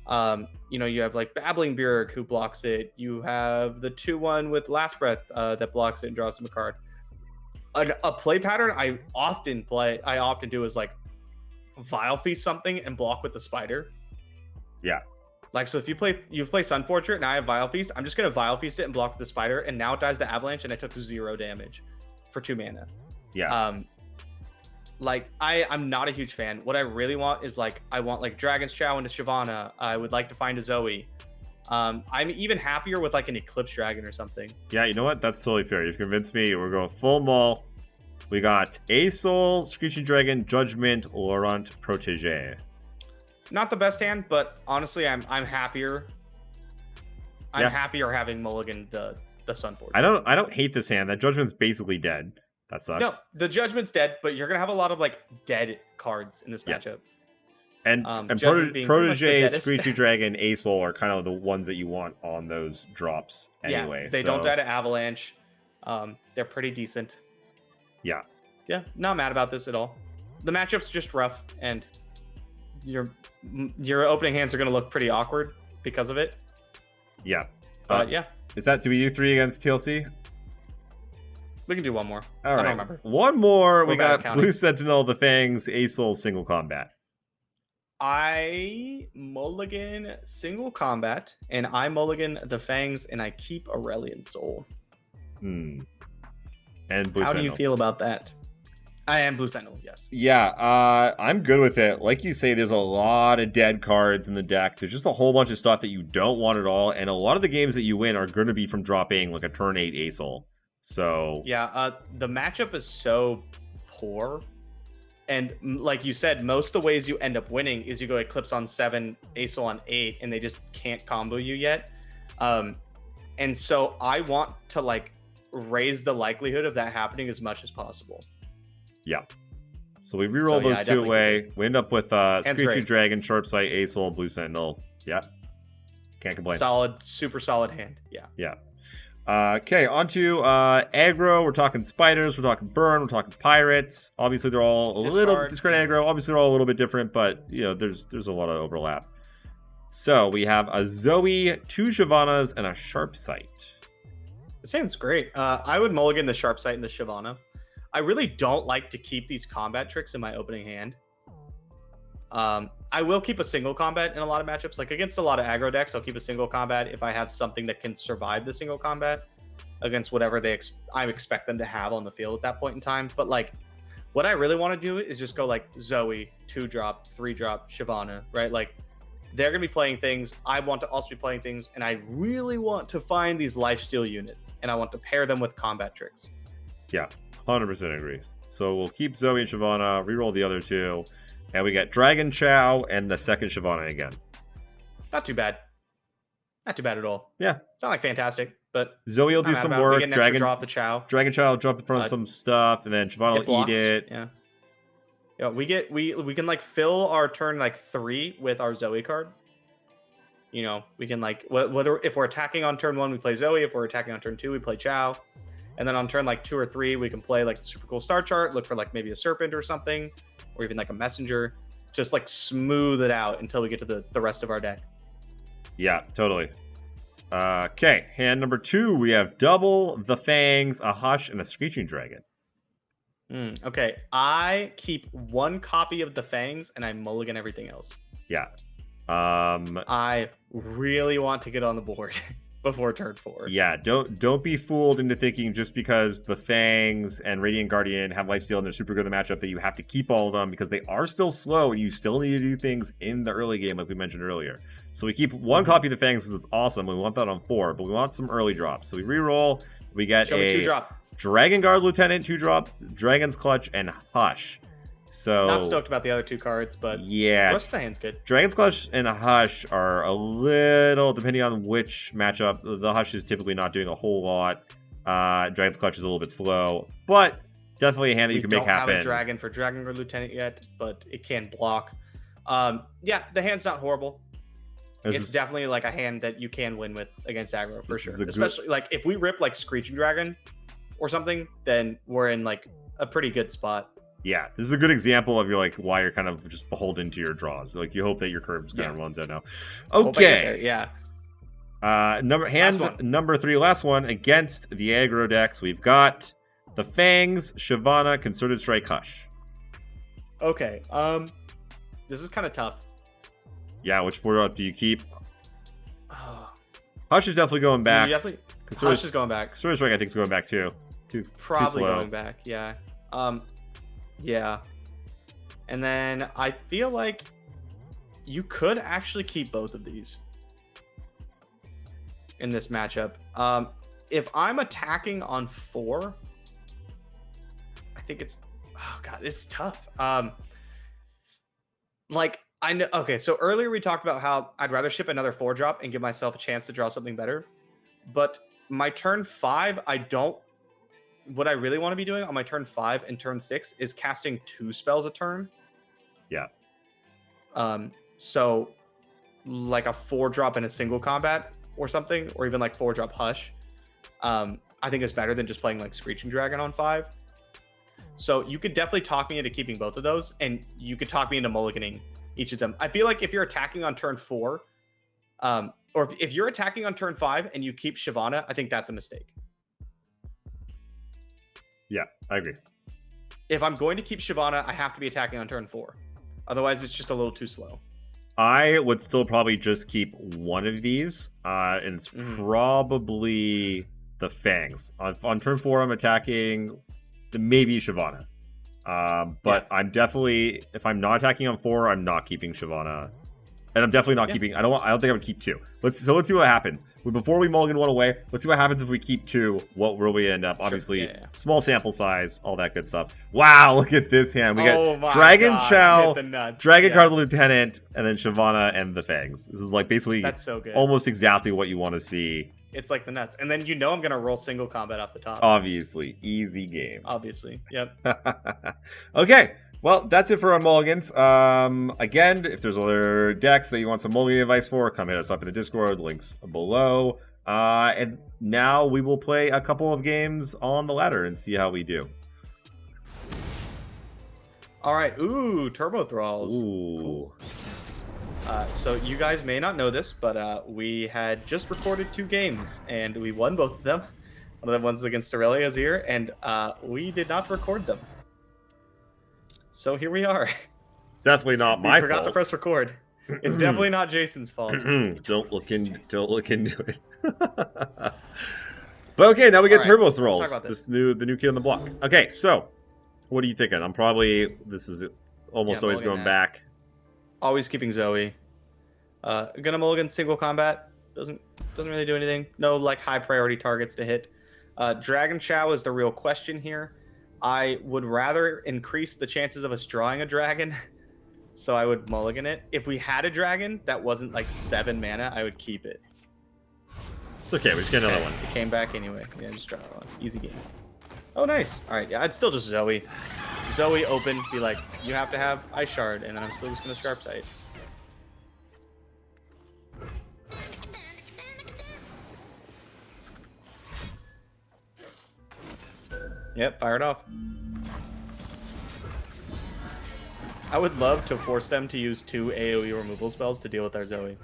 you have like Babbling Bjerg who blocks it. You have the 2/1 with Last Breath that blocks it and draws them a card. A play pattern I often do is like Vile Feast something and block with the spider. Yeah. Like, so if you play Sunforger and I have Vile Feast, I'm just going to Vile Feast it and block with the spider, and now it dies to Avalanche, and I took 0 damage for 2 mana. Yeah. Like, I'm not a huge fan. What I really want is, like, I want, like, Dragon's Chow into Shyvana. I would like to find a Zoe. I'm even happier with, like, an Eclipse Dragon or something. Yeah, you know what? That's totally fair. You've convinced me. We're going full maul. We got Asol, Screeching Dragon, Judgment, Laurent, Protege. Not the best hand, but honestly, I'm happier. I'm happier having mulligan the Sunforger. I don't hate this hand. That Judgment's basically dead. That sucks. No, the Judgment's dead, but you're gonna have a lot of like dead cards in this matchup. And Protege, Screechy Dragon, Asol are kind of the ones that you want on those drops anyway. Yeah, they don't die to Avalanche. They're pretty decent. Yeah. Yeah, not mad about this at all. The matchup's just rough, and your opening hands are going to look pretty awkward because of it. Yeah. Yeah. Do we do 3 against TLC? We can do one more. All right. I don't remember. One more. We got Blue Sentinel, the Fangs, Asol, single combat. I mulligan single combat, and I mulligan the Fangs, and I keep Aurelion Soul. And Blue Sentinel. How do you feel about that? I am Blue Sentinel, yes. Yeah, I'm good with it. Like you say, there's a lot of dead cards in the deck. There's just a whole bunch of stuff that you don't want at all, and a lot of the games that you win are going to be from dropping like a turn 8 Asol. So yeah, the matchup is so poor, and like you said, most of the ways you end up winning is you go Eclipse on 7, Asol on 8, and they just can't combo you yet. And so I want to like raise the likelihood of that happening as much as possible. Yeah. So we reroll those two away. We end up with Screechy Dragon, Sharp Sight, Asol, Blue Sentinel. Yeah. Can't complain. Solid, super solid hand. Yeah. Yeah. Okay, on to aggro. We're talking spiders, we're talking burn, we're talking pirates. Obviously, they're all a little discard aggro. Obviously, they're all a little bit different, but you know, there's a lot of overlap. So we have a Zoe, 2 Shyvanas, and a Sharp Sight. This hand's great. I would mulligan the Sharp Sight and the Shyvana. I really don't like to keep these combat tricks in my opening hand. I will keep a single combat in a lot of matchups. Like against a lot of aggro decks, I'll keep a single combat if I have something that can survive the single combat against whatever I expect them to have on the field at that point in time. But like, what I really want to do is just go like Zoe, 2-drop, 3-drop, Shyvana, right? Like they're going to be playing things. I want to also be playing things, and I really want to find these lifesteal units, and I want to pair them with combat tricks. Yeah. 100% agrees. So we'll keep Zoe and Shyvana, reroll the other 2, and we get Dragon Chow and the second Shyvana again. Not too bad. Not too bad at all. Yeah. It's not like fantastic, but Zoe will do some work. We get an extra draw off the Chow. Dragon Chow will jump in front of some stuff, and then Shyvana will eat it. Yeah. Yeah, we can like fill our turn like 3 with our Zoe card. You know, we can like whether if we're attacking on turn 1, we play Zoe. If we're attacking on turn 2, we play Chow. And then on turn like 2 or 3, we can play like the super cool star chart, look for like maybe a serpent or something, or even like a messenger. Just like smooth it out until we get to the rest of our deck. Yeah, totally. Okay, hand number 2, we have double the Fangs, a Hush, and a Screeching Dragon. Okay, I keep 1 copy of the Fangs and I mulligan everything else. Yeah. I really want to get on the board before turn 4. Yeah, don't be fooled into thinking just because the Fangs and Radiant Guardian have lifesteal and they're super good in the matchup that you have to keep all of them, because they are still slow and you still need to do things in the early game like we mentioned earlier. So we keep 1 copy of the Fangs because it's awesome. We want that on 4, but we want some early drops. So we reroll. We get Show me 2-drop. Dragon Guard Lieutenant 2-drop, Dragon's Clutch, and Hush. So not stoked about the other 2 cards, but yeah, the rest of the hand's good. Dragon's Clutch and Hush are a little, depending on which matchup. The Hush is typically not doing a whole lot. Dragon's Clutch is a little bit slow, but definitely a hand that you can make happen. We don't have a dragon for Dragon Guard Lieutenant yet, but it can block. Yeah, the hand's not horrible. It's definitely like a hand that you can win with against aggro for sure. Especially like if we rip like Screeching Dragon or something, then we're in like a pretty good spot. Yeah, this is a good example of why you're kind of just beholden to your draws. Like you hope that your curves kind of runs out now. Okay. Yeah. Number 3, last one against the aggro decks. We've got the Fangs, Shyvana, Concerted Strike, Hush. Okay. This is kind of tough. Yeah, which 4-drop do you keep? Hush is definitely going back. Hush is going back. Concerted Strike I think is going back too. Probably too slow. going back. Yeah. Yeah. And then I feel like you could actually keep both of these in this matchup. If I'm attacking on 4, I think it's... Oh, God, it's tough. Like, I know... Okay, so earlier we talked about how I'd rather ship another 4-drop and give myself a chance to draw something better. But my turn 5, I don't... What I really want to be doing on my turn 5 and turn 6 is casting 2 spells a turn. Yeah. So like a 4-drop in a single combat or something, or even like 4-drop Hush. I think is better than just playing like Screeching Dragon on 5. So you could definitely talk me into keeping both of those, and you could talk me into mulliganing each of them. I feel like if you're attacking on turn 4, or if you're attacking on turn 5 and you keep Shyvana, I think that's a mistake. Yeah, I agree. If I'm going to keep Shyvana, I have to be attacking on turn 4. Otherwise, it's just a little too slow. I would still probably just keep one of these, and it's probably the Fangs. On turn 4, I'm attacking maybe Shyvana. But I'm definitely, if I'm not attacking on 4, I'm not keeping Shyvana. And I'm definitely not keeping... I don't think I would keep 2. Let's see what happens. Before we mulligan 1 away, let's see what happens if we keep 2. What will we end up? Obviously, small sample size, all that good stuff. Wow, look at this hand. We got Dragon Chow, Dragon Guard Lieutenant, and then Shyvana and the Fangs. This is like basically that's so good. Almost exactly what you want to see. It's like the nuts. And then I'm going to roll single combat off the top. Obviously. Easy game. Obviously. Yep. Okay. Well, that's it for our mulligans. Again, if there's other decks that you want some mulligan advice for, come hit us up in the Discord. Links below. And now we will play a couple of games on the ladder and see how we do. All right. Ooh, Turbo Thralls. Ooh. Cool. So you guys may not know this, but we had just recorded 2 games, and we won both of them. One of the ones against Aurelia's here, and we did not record them. So here we are. Definitely not my fault. Forgot to press record. It's definitely not Jason's fault. Don't look into it. But okay, now we get Turbo Thralls. The new kid on the block. Okay, so what are you thinking? This is almost always going back. Always keeping Zoe. Gonna mulligan single combat. Doesn't really do anything. No like high priority targets to hit. Dragon Chow is the real question here. I would rather increase the chances of us drawing a dragon So I would mulligan it. If we had a dragon that wasn't like 7 mana, I would keep it. Okay, we just get another one. It came back anyway. Yeah, just draw one. Easy game. Oh, nice. All right, yeah, I'd still just Zoe. Zoe open, be like, you have to have Ice Shard, and then I'm still just going to Sharp Sight. Yep, fire it off. I would love to force them to use 2 AoE removal spells to deal with our Zoe.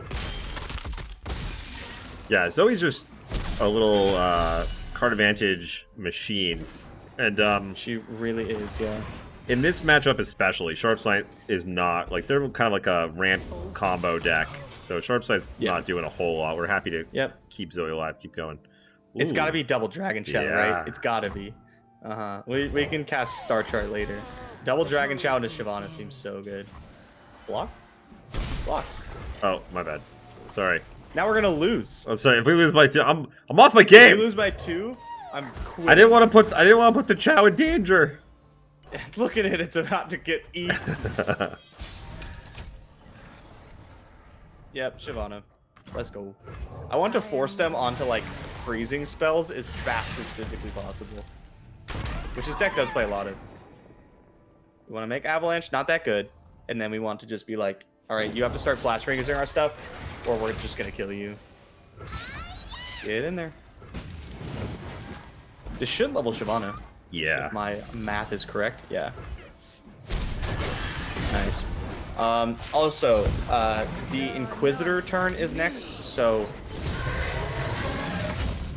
Yeah, Zoe's just a little card advantage machine. And She really is, yeah. in this matchup especially, Sharp Sight is not, like, they're kind of like a ramp combo deck. So Sharp Sight's not doing a whole lot. We're happy to keep Zoe alive, keep going. Ooh. It's got to be double Dragon Shout, right? It's got to be. Uh-huh. We can cast Star Chart later. Double Dragon Shout into Shyvana seems so good. Block? Block. Oh, my bad. Sorry. Now we're gonna lose. Oh, sorry. If we lose by 2, I'm off my game. If we lose by 2, I'm quitting. I didn't want to put the Chow in danger. Look at it. It's about to get eaten. Yep, Shyvana. Let's go. I want to force them onto like freezing spells as fast as physically possible, which this deck does play a lot of. We want to make Avalanche not that good, and then we want to just be like, all right, you have to start flash freezing our stuff, or we're just gonna kill you. Get in there. This should level Shyvana. Yeah. If my math is correct. Yeah. Nice. Also, the Inquisitor turn is next, so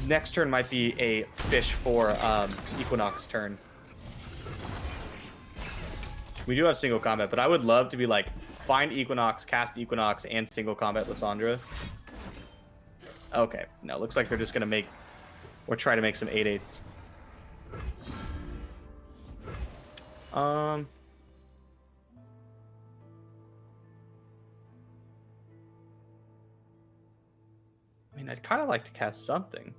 next turn might be a fish for Equinox turn. We do have single combat, but I would love to be like, find Equinox, cast Equinox, and single combat Lysandra. Okay, no, looks like they're just gonna make, or try to make some 8/8s. I mean, I'd kind of like to cast something.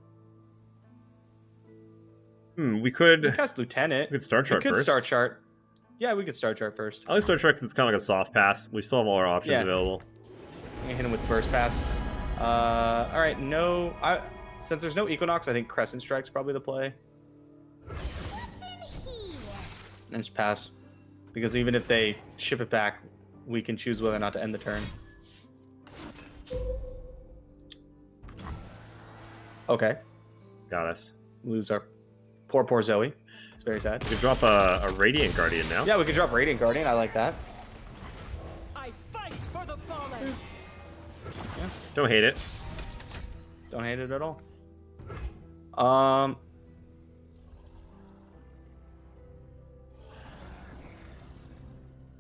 We could cast Lieutenant. We could Star Chart first. Star Chart. Yeah, we could Star Chart first. I like Star Chart because it's kind of like a soft pass. We still have all our options available. I'm gonna hit him with Burst Pass. All right, no. Since there's no Equinox, I think Crescent Strike's probably the play. And just pass. Because even if they ship it back, we can choose whether or not to end the turn. Okay. Got us. Lose our poor Zoe. It's very sad. We could drop a Radiant Guardian now. Yeah, we could drop Radiant Guardian. I like that. I fight for the fallen. Yeah. Don't hate it. Don't hate it at all.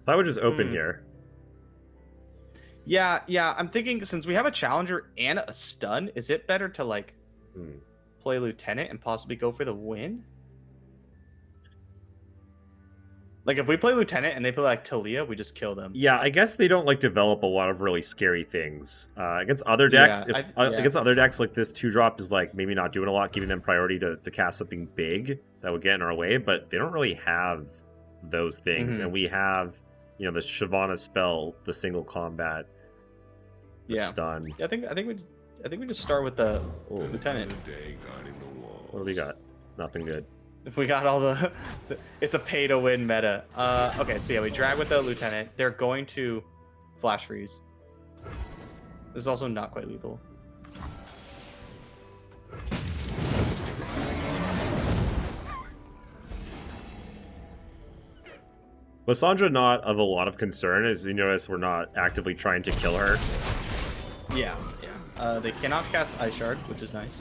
If I would just open here. Yeah. I'm thinking since we have a Challenger and a stun, is it better to like play Lieutenant and possibly go for the win? Like if we play Lieutenant and they play like Talia, we just kill them. Yeah, I guess they don't like develop a lot of really scary things against other decks. Against other decks, like this 2-drop is like maybe not doing a lot, giving them priority to cast something big that would get in our way. But they don't really have those things, and we have the Shyvana spell, the single combat, the stun. Yeah, I think we just start with the Lieutenant. What do we got? Nothing good. If we got all the it's a pay to win meta. Okay, so yeah, we drag with the Lieutenant. They're going to flash freeze. This is also not quite lethal. Lysandra not of a lot of concern, as you notice we're not actively trying to kill her. Yeah. They cannot cast Ice Shard, which is nice.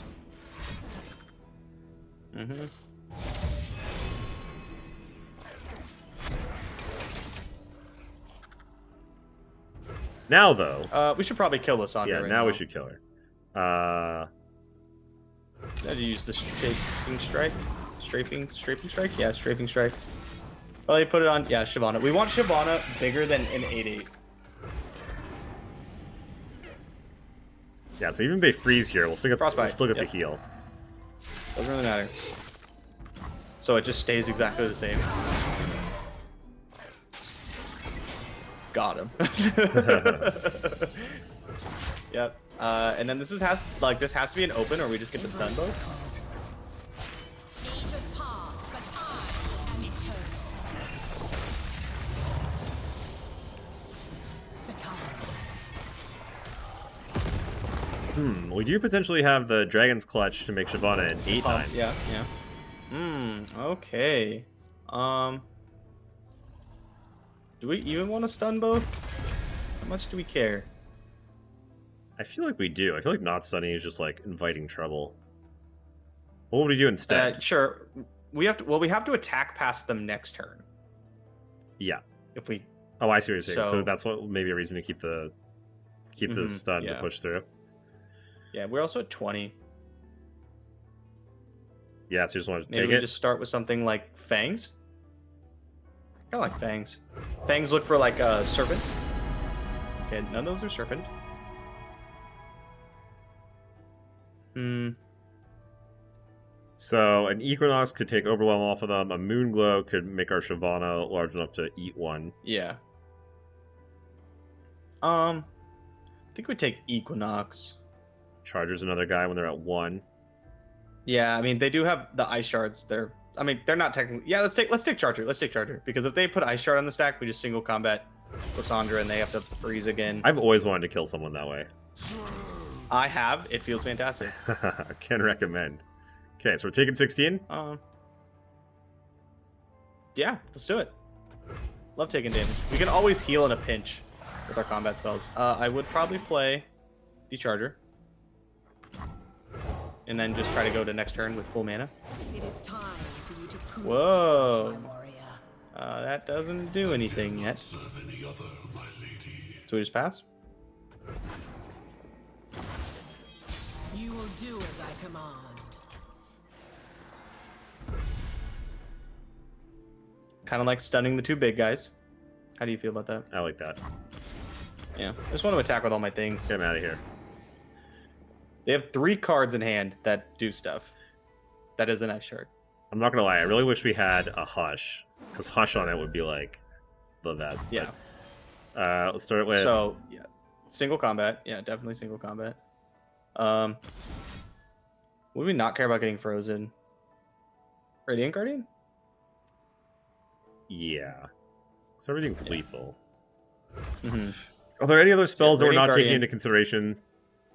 Now though, we should probably kill Lysandra. Yeah, right now we should kill her. Did you use the strafing strike? Strafing strike? Yeah, strafing strike. Well, you put it on. Yeah, Shyvana. We want Shyvana bigger than an 8/8. Yeah, so even if they freeze here, we'll still get the heal. Doesn't really matter. So it just stays exactly the same. Got him. Yep. And then this has to be an open, or we just get to stun both. Ages pass, but I am eternal. Succumb. We do potentially have the Dragon's Clutch to make Shyvana an 8/9. Yeah. Okay. Do we even want to stun both? How much do we care? I feel like we do. I feel like not stunning is just like inviting trouble. What would we do instead? Sure. We have to. Well, we have to attack past them next turn. Yeah. If we. Oh, I see what you're saying. So So- that's what maybe a reason to keep the stun to yeah. push through. Yeah, we're also at 20. Yeah, so you just want to Maybe take we it. just start with something like Fangs. Kind of like Fangs. Fangs look for like a Serpent. Okay, none of those are Serpent. So an Equinox could take Overwhelm off of them. A Moonglow could make our Shyvana large enough to eat one. Yeah. I think we take Equinox. Charger's another guy when they're at 1. Yeah, I mean they do have the ice shards. They're not technically. Yeah, let's take Charger. Let's take Charger because if they put ice shard on the stack, we just single combat Lysandra and they have to freeze again. I've always wanted to kill someone that way. I have. It feels fantastic. Can recommend. Okay, so we're taking 16. Yeah, let's do it. Love taking damage. We can always heal in a pinch with our combat spells. I would probably play the Charger. And then just try to go to next turn with full mana. It is time for you to prove Whoa. yourself, my warrior. That doesn't do anything yet. So we just pass? You will do as I command. Kind of like stunning the two big guys. How do you feel about that? I like that. Yeah. I just want to attack with all my things. Get him out of here. They have 3 cards in hand that do stuff. That is an ice shard. I'm not gonna lie, I really wish we had a Hush. Because Hush on it would be like the best. Yeah. But, let's start with... So, yeah. Single combat. Yeah, definitely single combat. Would we not care about getting frozen? Radiant Guardian? Yeah. So everything's lethal. Mm-hmm. Are there any other spells that we're Radiant not taking Guardian. into consideration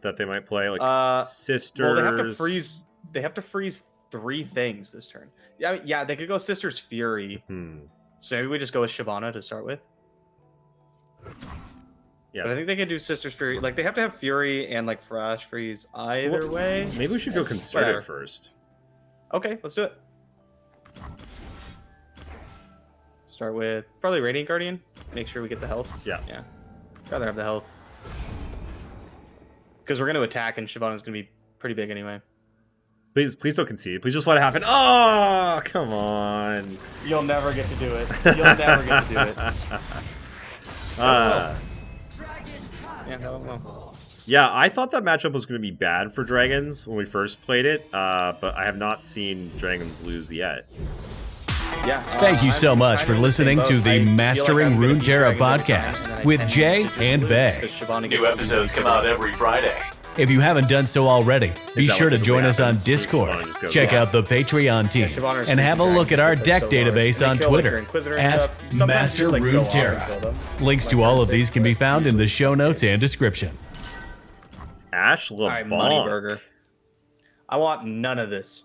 that they might play? Like Sisters? Well, they have to freeze. They have to freeze 3 things this turn. Yeah, they could go Sister's Fury. So maybe we just go with Shyvana to start with. Yeah. But I think they can do Sister's Fury. Like, they have to have Fury and, like, Flash Freeze either way. Maybe we should go Concerted Whatever. first. Okay, let's do it. Start with probably Radiant Guardian. Make sure we get the health. Yeah. Yeah. Rather have the health. Because we're going to attack, and Shyvana's going to be pretty big anyway. Please don't concede. Please just let it happen. Oh, come on. You'll never get to do it. You'll never get to do it. Yeah, no. Yeah, I thought that matchup was going to be bad for Dragons when we first played it, but I have not seen Dragons lose yet. Yeah. Thank you so I'm much kind for of in the listening same to boat. the I feel like Mastering I'm gonna beat Runeterra Dragons every time, podcast and then I with tend Jay to and lose Bay. because Shyvana gets New so episodes easily come out good. every Friday. If you haven't done so already, be that sure what to the join way us on happens? Discord, Shyvana just goes check off. out the Patreon team, Shyvana's and have a look at our because deck they're so large. database They on kill, like, your Twitter Inquisitor and at stuff. Sometimes Master just, like, go off and kill Runeterra. them. Links Like to all of that. these can be found in the show notes and description. Ash All right, LeBlanc. Money Burger. I want none of this.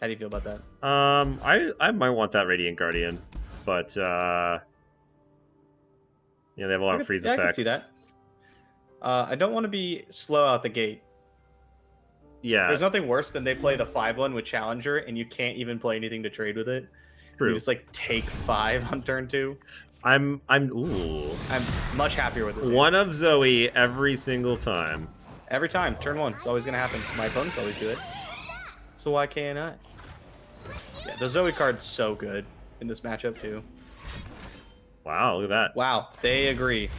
How do you feel about that? I might want that Radiant Guardian, but yeah, they have a lot of freeze I effects. can see that. I don't want to be slow out the gate. Yeah, There's nothing worse than they play the 5-1 with Challenger and you can't even play anything to trade with it. true. You just like take 5 on turn 2. I'm I'm much happier with this. one of Zoe every single time. Every time, turn 1. It's always gonna happen. My opponents always do it. So why can't I? Yeah, the Zoe card's so good in this matchup too. Wow, look at that. Wow, they agree.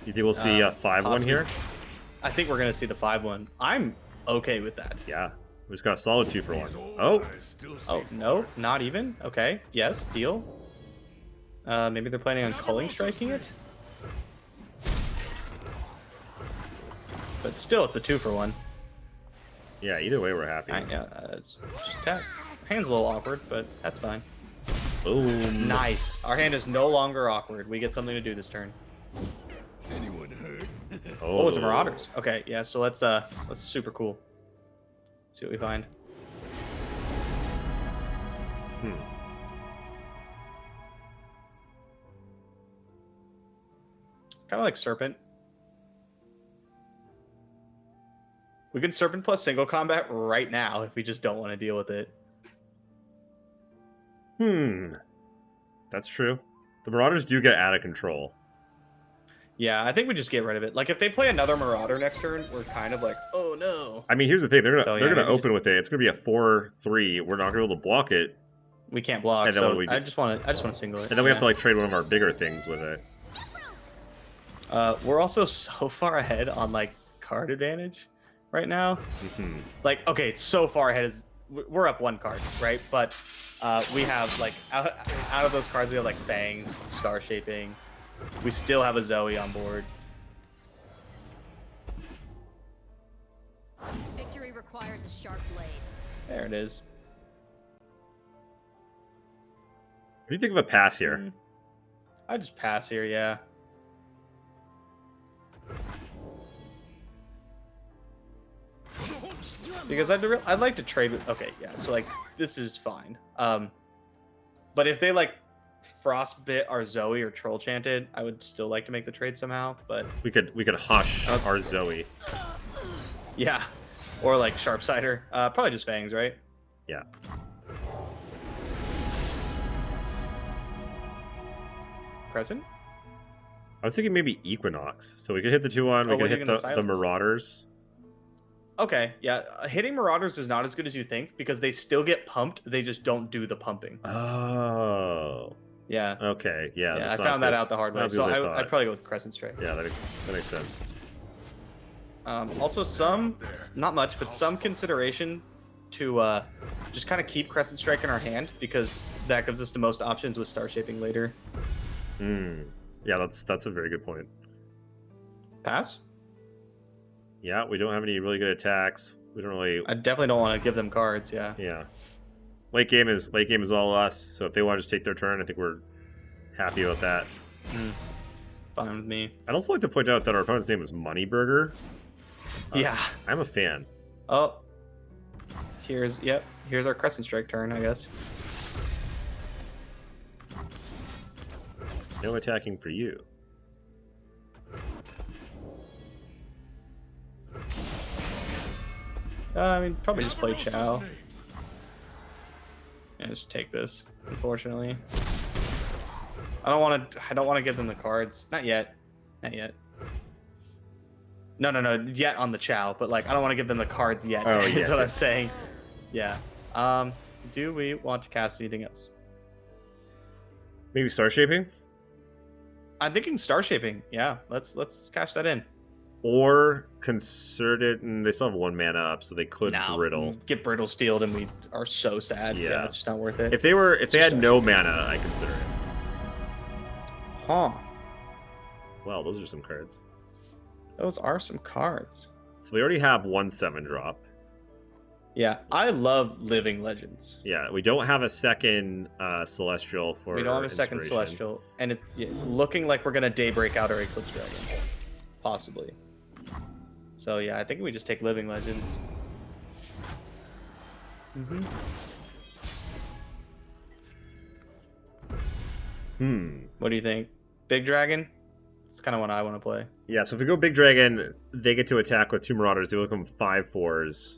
You think we'll see a 5-1 possibly. here? I think we're gonna see the 5-1. I'm okay with that. Yeah. We just got a solid 2 for 1. Oh, Oh, no, not even. Okay, yes, deal. Maybe they're planning on culling striking it. But still, it's a 2 for 1. yeah. Either way, we're happy. Yeah, it's just tap. Hand's a little awkward, but that's fine. Boom. Nice. Our hand is no longer awkward. We get something to do this turn. Oh, it's Marauders. Okay, yeah. So let's super cool. See what we find. Kind of like Serpent. We can Serpent plus single combat right now if we just don't want to deal with it. That's true. The Marauders do get out of control. Yeah, I think we just get rid of it. Like, if they play another Marauder next turn, we're kind of like, oh no. I mean, here's the thing: they're So, gonna yeah, open with it. It's gonna be a 4-3. We're not gonna be able to block it, We can't block, And then what so do we do? I just want to single it. and then we have to like trade one of our bigger things with it. We're also so far ahead on like card advantage right now. Like, okay, it's so far ahead as we're up 1 card, right? But we have like out of those cards, we have like Fangs, Star Shaping. We still have a Zoe on board. Victory requires a sharp blade. There it is. What do you think of a pass here? I just pass here, yeah. Because I'd like to trade with. Okay, yeah. So like this is fine. But if they like frostbit our Zoe or troll chanted, I would still like to make the trade somehow. But We could hush our Zoe. yeah, or like Sharpsider. Probably just Fangs, right? Yeah. Crescent. I was thinking maybe Equinox. So we could hit the 2-1. We what could are you hit gonna the silence? Marauders. Okay, yeah. Hitting Marauders is not as good as you think because they still get pumped. They just don't do the pumping. Oh. Yeah. Okay. Yeah. Yeah, I that's not found as that good- out the hard way. not as So good as I I'd thought. probably go with Crescent Strike. Yeah, that makes sense. Also, some, not much, but some consideration to just kind of keep Crescent Strike in our hand because that gives us the most options with Star Shaping later. Yeah, that's a very good point. Pass? Yeah, we don't have any really good attacks. We don't really. I definitely don't want to give them cards, yeah. Yeah. Late game is all us. So if they want to just take their turn, I think we're happy about that. It's fine with me. I'd also like to point out that our opponent's name is Moneyburger. Yeah. I'm a fan. Oh. Here's our Crescent Strike turn, I guess. No attacking for you. I mean, probably just play Chow. Yeah, just take this, unfortunately. I don't want to give them the cards. Not yet. Not yet. No, yet on the Chow, but like I don't want to give them the cards yet. Oh, is yes, what I'm yes. saying. Yeah. Do we want to cast anything else? Maybe Star Shaping? I'm thinking Star Shaping. Yeah, let's cash that in. Or Concerted, and they still have 1 mana up, so they could Brittle. Get Brittle Steeled, and we are so sad. Yeah. It's just not worth it. If they had no mana, I consider it. Huh. Well, those are some cards. Those are some cards. So we already have 1 7-drop. Yeah, I love Living Legends. Yeah, we don't have a second Celestial for. We don't have a second Inspiration. Celestial, and it's looking like we're gonna Daybreak out our Eclipse Dragon, possibly. So yeah, I think we just take Living Legends. What do you think? Big Dragon? It's kind of what I want to play. Yeah, so if we go Big Dragon, they get to attack with 2 Marauders. They become 5/4s,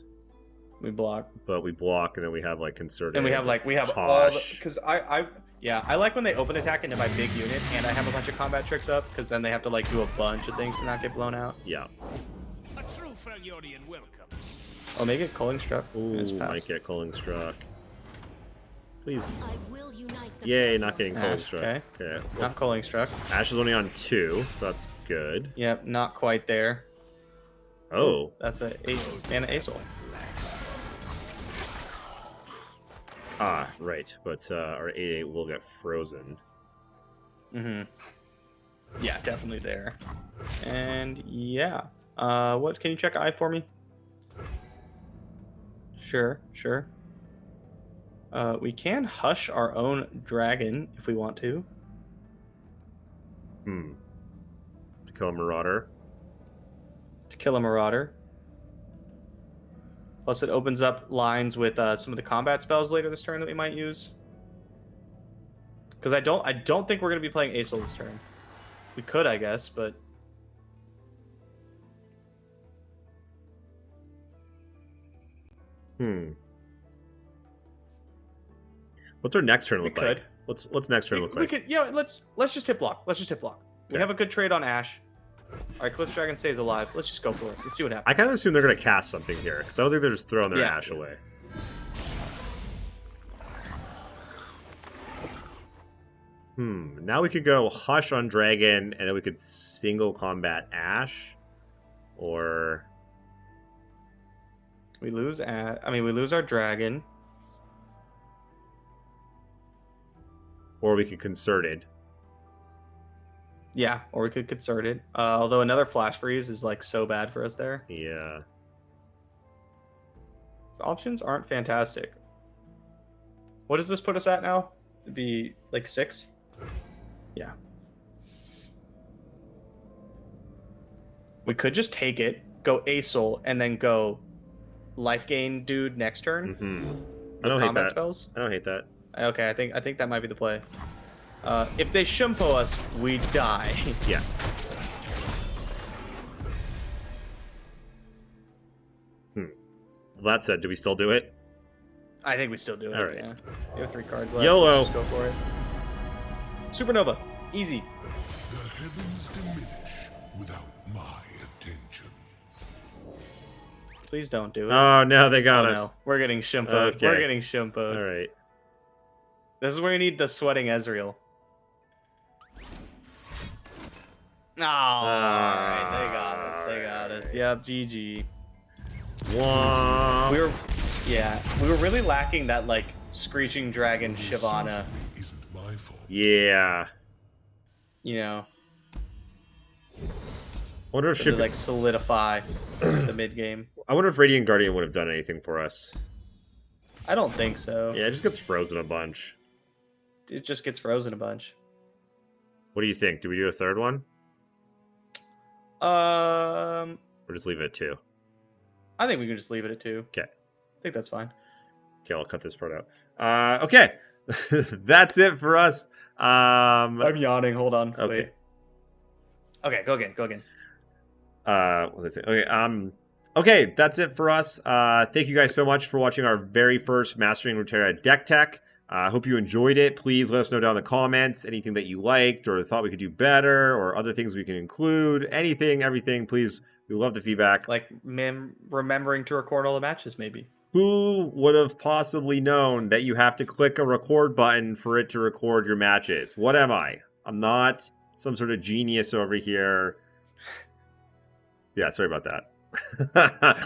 We block, but we block, and then we have like Concerted. and we have all the Tosh. because I like when they open attack into my big unit, and I have a bunch of combat tricks up because then they have to like do a bunch of things to not get blown out. Yeah. A true Freljordian welcome. Oh, make it Culling Struck. Ooh, It's pass. might get Culling Struck. Please. I will unite the Yay, not getting Culling Ash, Struck. okay. Okay. Not Culling Struck. Ash is only on 2, so that's good. Yep, not quite there. Oh. That's a 8 mana Asol. Ah, right. But our 8/8 will get frozen. Yeah, definitely there. And yeah. What can you check eye for me? Sure. We can hush our own dragon if we want to. To kill a marauder. To kill a marauder. Plus, it opens up lines with some of the combat spells later this turn that we might use. Because I don't think we're gonna be playing Asol this turn. We could, I guess, but What's our next turn we look like? could. What's next turn look We like? could, let's just hit block. Let's just hit block. We Okay. have a good trade on Ash. All right, Cliff Dragon stays alive. Let's just go for it. Let's see what happens. I kind of assume they're going to cast something here, because I don't think they're just throwing their Yeah. Ash away. Now we could go Hush on Dragon, and then we could single combat Ash. Or... We lose we lose our dragon. Or we could Concerted. Yeah, or we could concert it. Although another flash freeze is like so bad for us there. Yeah. So options aren't fantastic. What does this put us at now? It'd be like 6? Yeah. We could just take it, go Asol, and then go life gain dude next turn. I don't hate combat that. spells. I don't hate that. Okay, I think that might be the play. If they Shimpo us, we die. Yeah. Well, that said, do we still do it? I think we still do it. All right. Yeah. We have 3 cards left. YOLO. Let's just go for it. Supernova. Easy. The heavens diminish without my attention. Please don't do it. Oh, no, they got Oh, us. no. We're getting Shimpoed. Okay. We're getting Shimpoed. All right. This is where you need the sweating Ezreal. Oh, alright. They got us. They got us. Yep, GG. Womp. We were really lacking that, like, Screeching Dragon Shyvana, Isn't my fault. Yeah. you know, Wonder if to, like, solidify the mid-game. I wonder if Radiant Guardian would have done anything for us. I don't think so. Yeah, it just gets frozen a bunch. It just gets frozen a bunch. What do you think? Do we do a third one? Or just leave it at 2? I think we can just leave it at 2. Okay. I think that's fine. Okay, I'll cut this part out. Okay. That's it for us. I'm yawning. Hold on. Okay. Wait. Okay, go again. What did I say? Okay, okay, that's it for us. Thank you guys so much for watching our very first Mastering Runeterra deck tech. I hope you enjoyed it. Please let us know down in the comments anything that you liked or thought we could do better or other things we can include. Anything, everything, please. We love the feedback. Like remembering to record all the matches, maybe. Who would have possibly known that you have to click a record button for it to record your matches? What am I? I'm not some sort of genius over here. Yeah, sorry about that.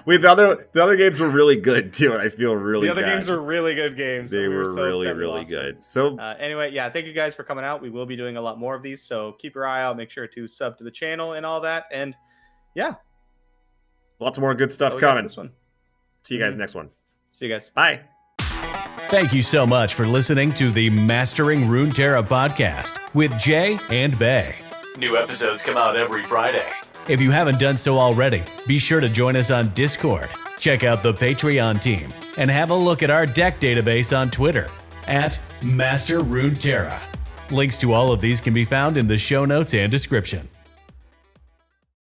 The other games were really good too, and I feel really The other bad. games were really good games. They so we were so really, upset we really lost good. them. So Anyway, yeah, thank you guys for coming out. We will be doing a lot more of these, so keep your eye out. Make sure to sub to the channel and all that. And yeah, lots more good stuff we got coming. This one. See you guys next one. See you guys. Bye. Thank you so much for listening to the Mastering Runeterra podcast with Jay and Bay. New episodes come out every Friday. If you haven't done so already, be sure to join us on Discord, check out the Patreon team, and have a look at our deck database on Twitter at Master Runeterra. Links to all of these can be found in the show notes and description.